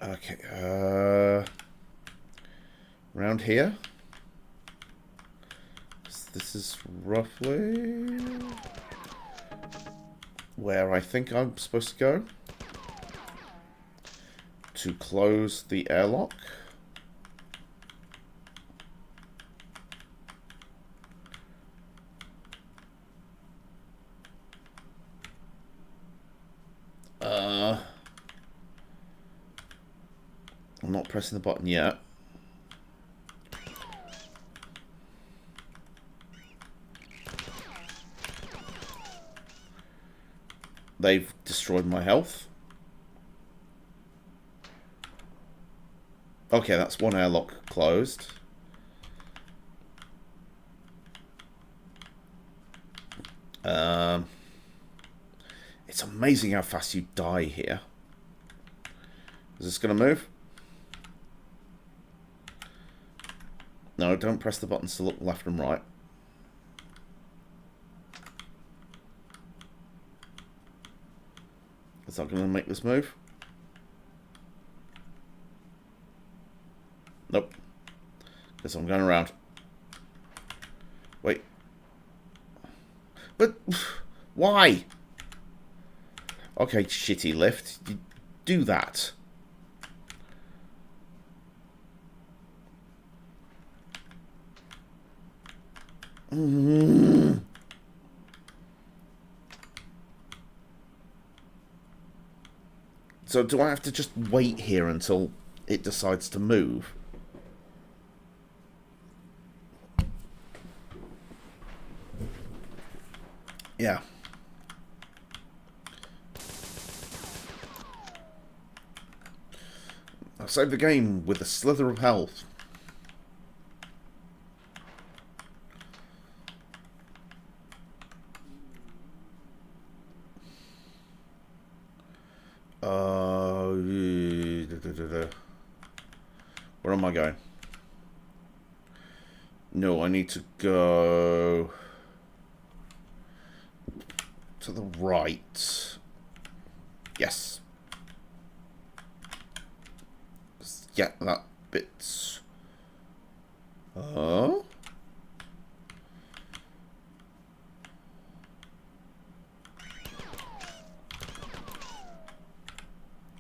Okay, around here? This is roughly where I think I'm supposed to go to close the airlock. I'm not pressing the button yet. They've destroyed my health. Okay, that's one airlock closed. It's amazing how fast you die here. Is this going to move? No, don't press the buttons to look left and right. Is that going to make this move? Nope. Guess I'm going around. Wait. But why? Okay, shitty lift. You do that. So do I have to just wait here until it decides to move? Yeah. I've saved the game with a slither of health. Where am I going? No, I need to go to the right. Yes. Yeah, that bit. Oh.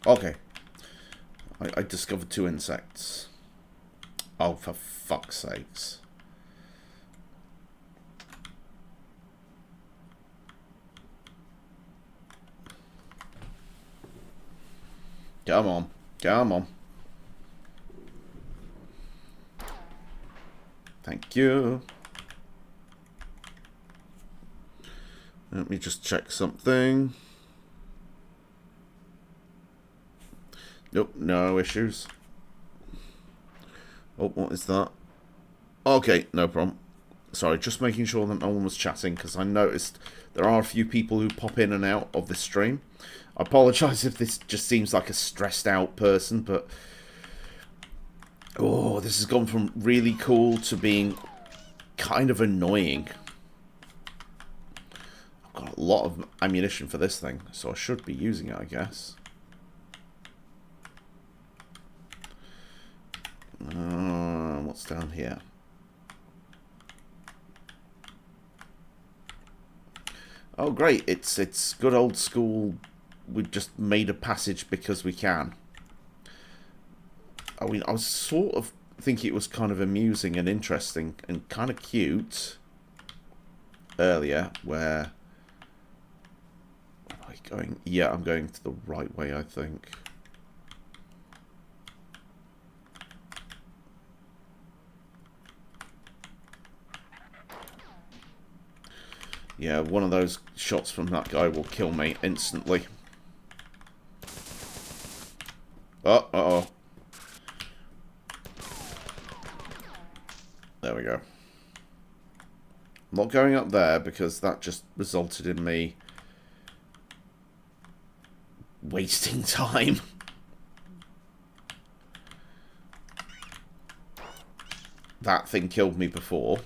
Okay. I discovered 2 insects. Oh, for fuck's sakes. Come on. Come on. Thank you. Let me just check something. Nope, no issues. Oh, what is that? Okay, no problem. Sorry, just making sure that no one was chatting, because I noticed there are a few people who pop in and out of this stream. I apologise if this just seems like a stressed out person, but... Oh, this has gone from really cool to being kind of annoying. I've got a lot of ammunition for this thing, so I should be using it, I guess. What's down here? Oh, great. It's good old school. We've just made a passage because we can. I mean, I was sort of thinking it was kind of amusing and interesting and kind of cute earlier, where... Am I going? Yeah, I'm going to the right way, I think. Yeah, one of those shots from that guy will kill me instantly. Oh, uh-oh. There we go. I'm not going up there because that just resulted in me wasting time. That thing killed me before.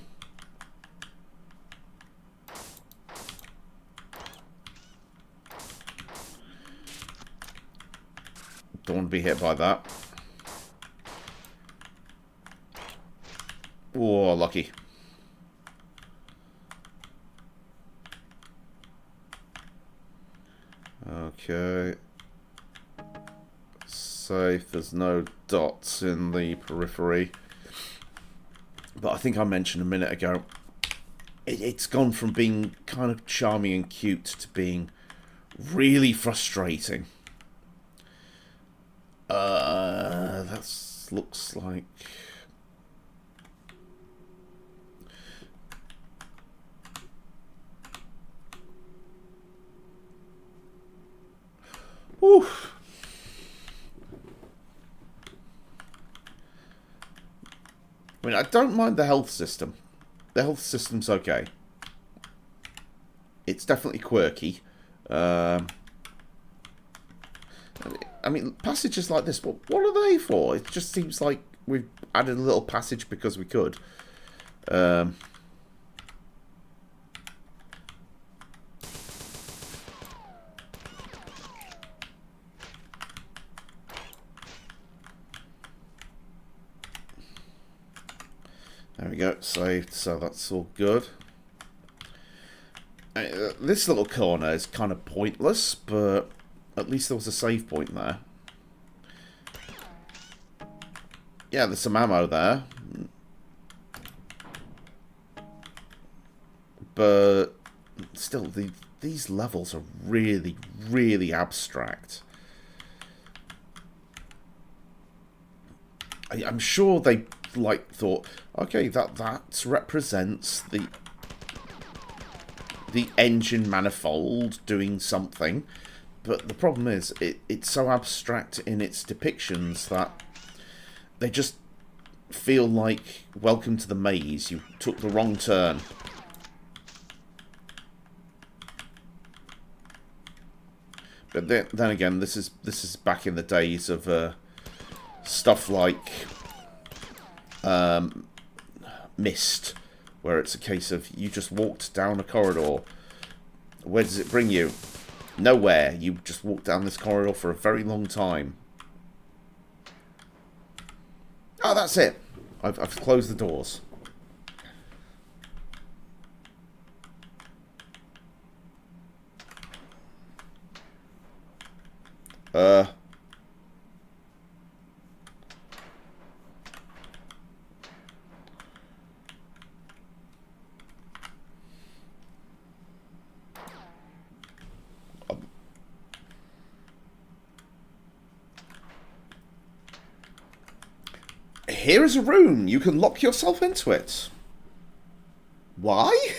Don't want to be hit by that. Oh, lucky. Okay. Safe. There's no dots in the periphery. But I think I mentioned a minute ago, it's gone from being kind of charming and cute to being really frustrating. That looks like... Whew. I mean, I don't mind the health system. The health system's okay. It's definitely quirky. I mean, passages like this, what are they for? It just seems like we've added a little passage because we could. There we go, saved, so that's all good. This little corner is kind of pointless, but at least there was a save point there. Yeah, there's some ammo there. But still, these levels are really, really abstract. I'm sure they thought, okay, that represents the engine manifold doing something, but the problem is it's so abstract in its depictions that they just feel like welcome to the maze. You took the wrong turn. But then again, this is back in the days of stuff like Myst, where it's a case of you just walked down a corridor. Where does it bring you? Nowhere. You just walked down this corridor for a very long time. Oh, that's it. I've closed the doors. Here is a room. You can lock yourself into it. Why?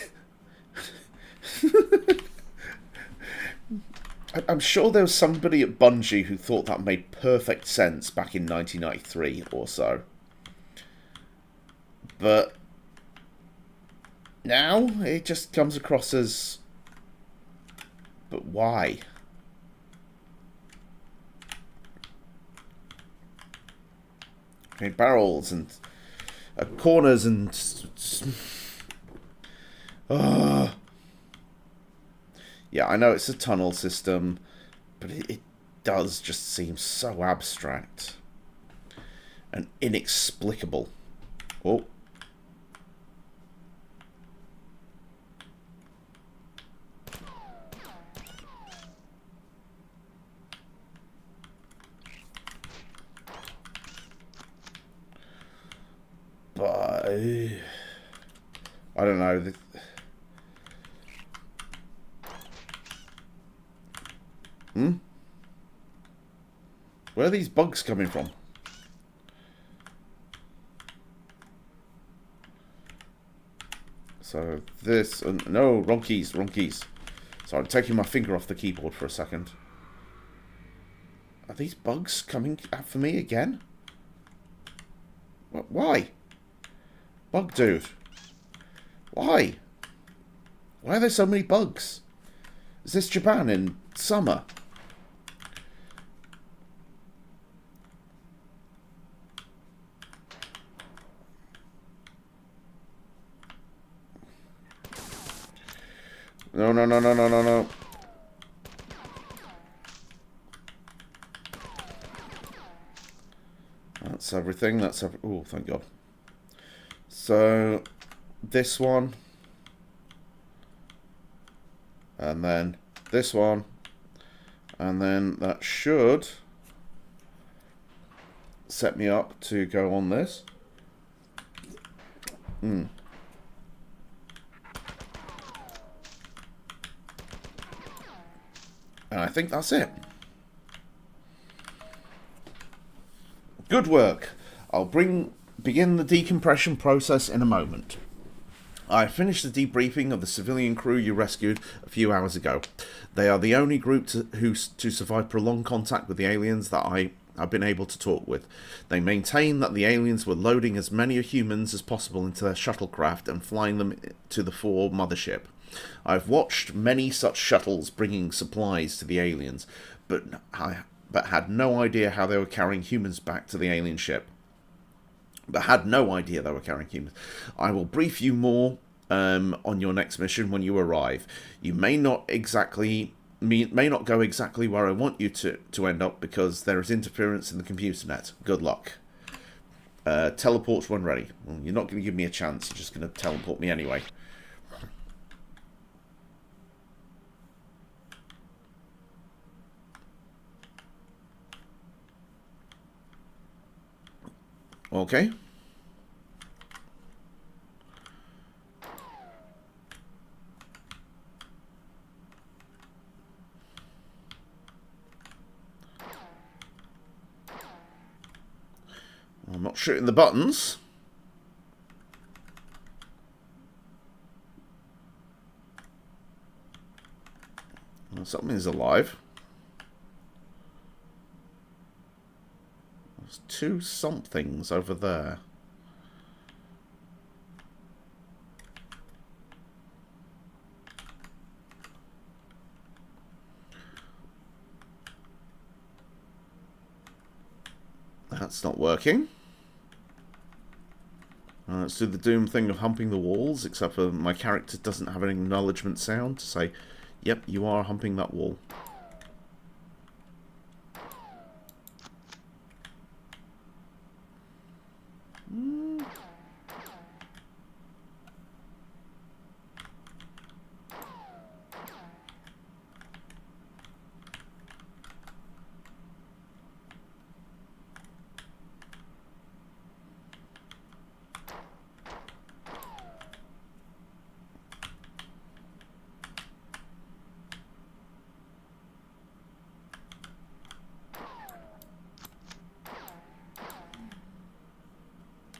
I'm sure there was somebody at Bungie who thought that made perfect sense back in 1993 or so. But now it just comes across as... But why? I mean, barrels and corners and... Yeah, I know it's a tunnel system, but it does just seem so abstract and inexplicable. Oh. I don't know. Where are these bugs coming from? So this... no, wrong keys, wrong keys. So I'm taking my finger off the keyboard for a second. Are these bugs coming out for me again? Why? Bug dude. Why? Why are there so many bugs? Is this Japan in summer? No, no, no, no, no, no, no. That's everything. That's every... Oh, thank God. So, this one. And then this one. And then that should set me up to go on this. And I think that's it. Good work. I'll begin the decompression process in a moment. I finished the debriefing of the civilian crew you rescued a few hours ago. They are the only group to survive prolonged contact with the aliens that I have been able to talk with. They maintain that the aliens were loading as many humans as possible into their shuttlecraft and flying them to the 4 mothership. I've watched many such shuttles bringing supplies to the aliens, but had no idea how they were carrying humans back to the alien ship. I will brief you more on your next mission when you arrive. You may not go exactly where I want you to end up because there is interference in the computer net. Good luck. Teleports when ready. Well, you're not going to give me a chance. You're just going to teleport me anyway. Okay. I'm not shooting the buttons. Well, something's alive. There's 2 somethings over there. That's not working. Let's do the Doom thing of humping the walls, except for my character doesn't have an acknowledgement sound to say, yep, you are humping that wall.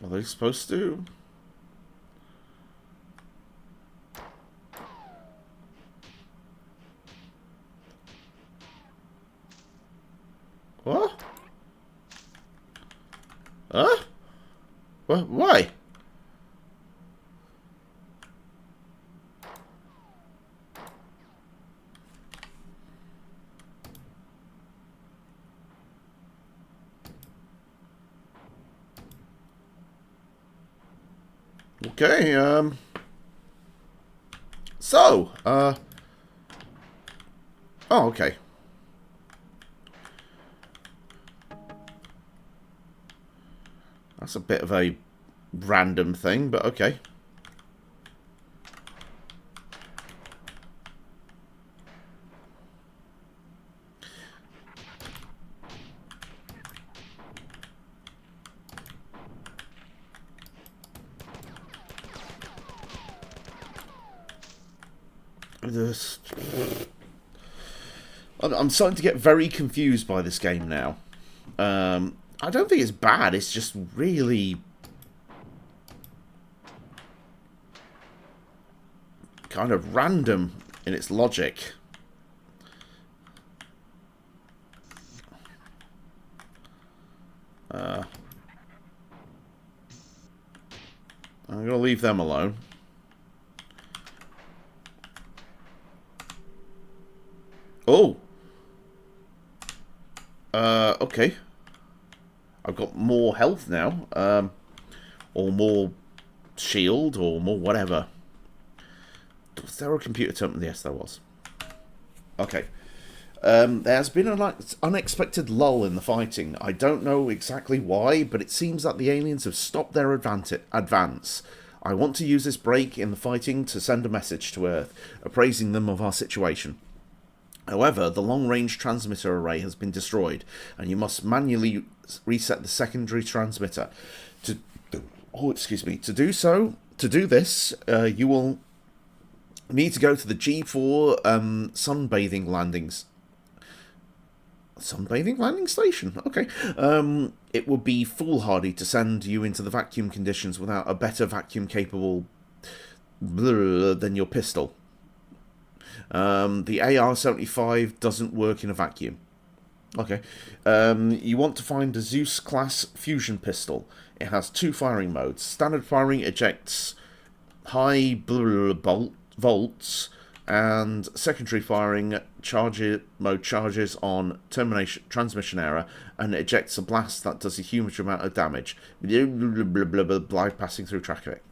Are they supposed to? What? Huh? What? Why? Okay, oh, okay. That's a bit of a random thing, but okay. This... I'm starting to get very confused by this game now. I don't think it's bad, it's just really... kind of random in its logic. I'm going to leave them alone. Oh! Okay. I've got more health now. Or more shield, or more whatever. Was there a computer terminal? Yes, there was. Okay. There's been an unexpected lull in the fighting. I don't know exactly why, but it seems that the aliens have stopped their advance. I want to use this break in the fighting to send a message to Earth, appraising them of our situation. However, the long-range transmitter array has been destroyed, and you must manually reset the secondary transmitter. To do this, you will need to go to the G4 sunbathing landing station. Okay. It would be foolhardy to send you into the vacuum conditions without a better vacuum capable than your pistol. The AR-75 doesn't work in a vacuum. Okay. You want to find a Zeus class fusion pistol. It has 2 firing modes. Standard firing ejects high volts, and secondary firing charges on transmission error and ejects a blast that does a huge amount of damage, bypassing through traffic.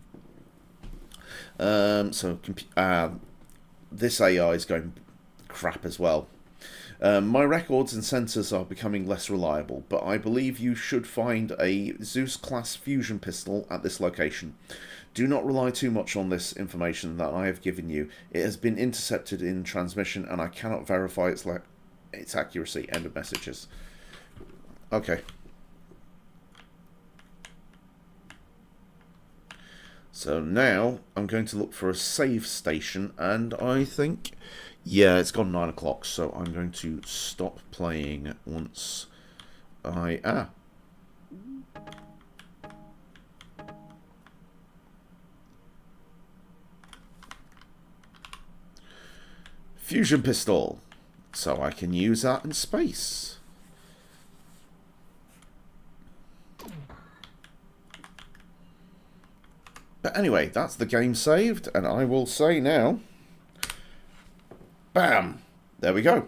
This AI is going crap as well. My records and sensors are becoming less reliable, but I believe you should find a Zeus class fusion pistol at this location. Do not rely too much on this information that I have given you. It has been intercepted in transmission, and I cannot verify its accuracy. End of messages. Okay. So now I'm going to look for a save station, and I think... yeah, it's gone 9 o'clock, so I'm going to stop playing once I... Fusion pistol. So I can use that in space. But anyway, that's the game saved, and I will say now... bam! There we go.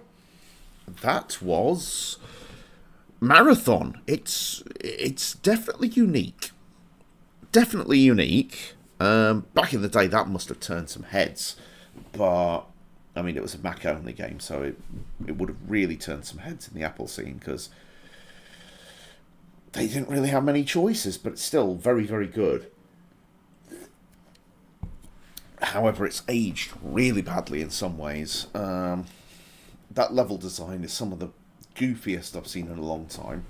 That was Marathon. It's definitely unique. Definitely unique. Back in the day, that must have turned some heads. But, I mean, it was a Mac-only game, so it would have really turned some heads in the Apple scene, because they didn't really have many choices, but it's still very, very good. However, it's aged really badly in some ways. That level design is some of the goofiest I've seen in a long time.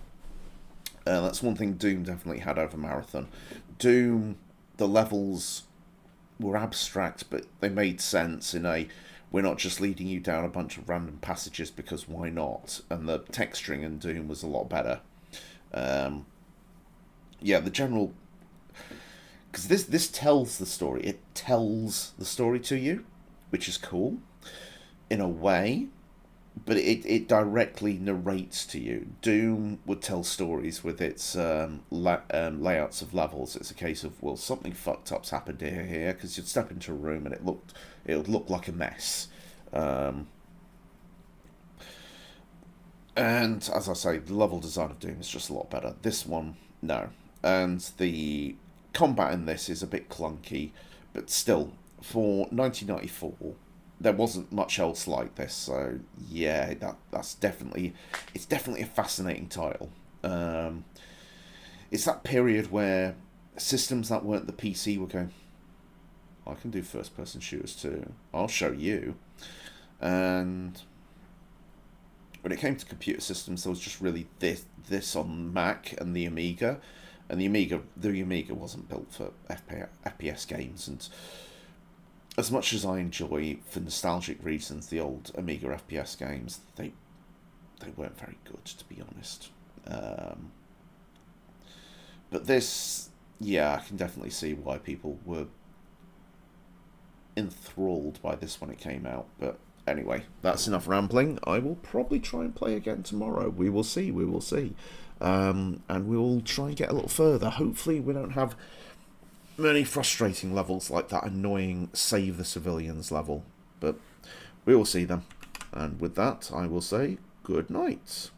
That's one thing Doom definitely had over Marathon. Doom, the levels were abstract, but they made sense in a... we're not just leading you down a bunch of random passages because why not? And the texturing in Doom was a lot better. Yeah, the general... because this tells the story. It tells the story to you, which is cool, in a way, but it directly narrates to you. Doom would tell stories with its layouts of levels. It's a case of, well, something fucked up's happened here, because you'd step into a room and it would look like a mess. And as I say, the level design of Doom is just a lot better. This one, no. And the combat in this is a bit clunky, but still, for 1994, there wasn't much else like this. So yeah, it's definitely a fascinating title. It's that period where systems that weren't the PC were going, I can do first-person shooters too. I'll show you. And when it came to computer systems, there was just really this on Mac and the Amiga. And the Amiga wasn't built for FPS games, and as much as I enjoy, for nostalgic reasons, the old Amiga FPS games, they weren't very good, to be honest. But this, yeah, I can definitely see why people were enthralled by this when it came out. But anyway, that's enough rambling. I will probably try and play again tomorrow. We will see, we will see. And we will try and get a little further. Hopefully we don't have many frustrating levels like that annoying save the civilians level. But we will see them. And with that, I will say good night.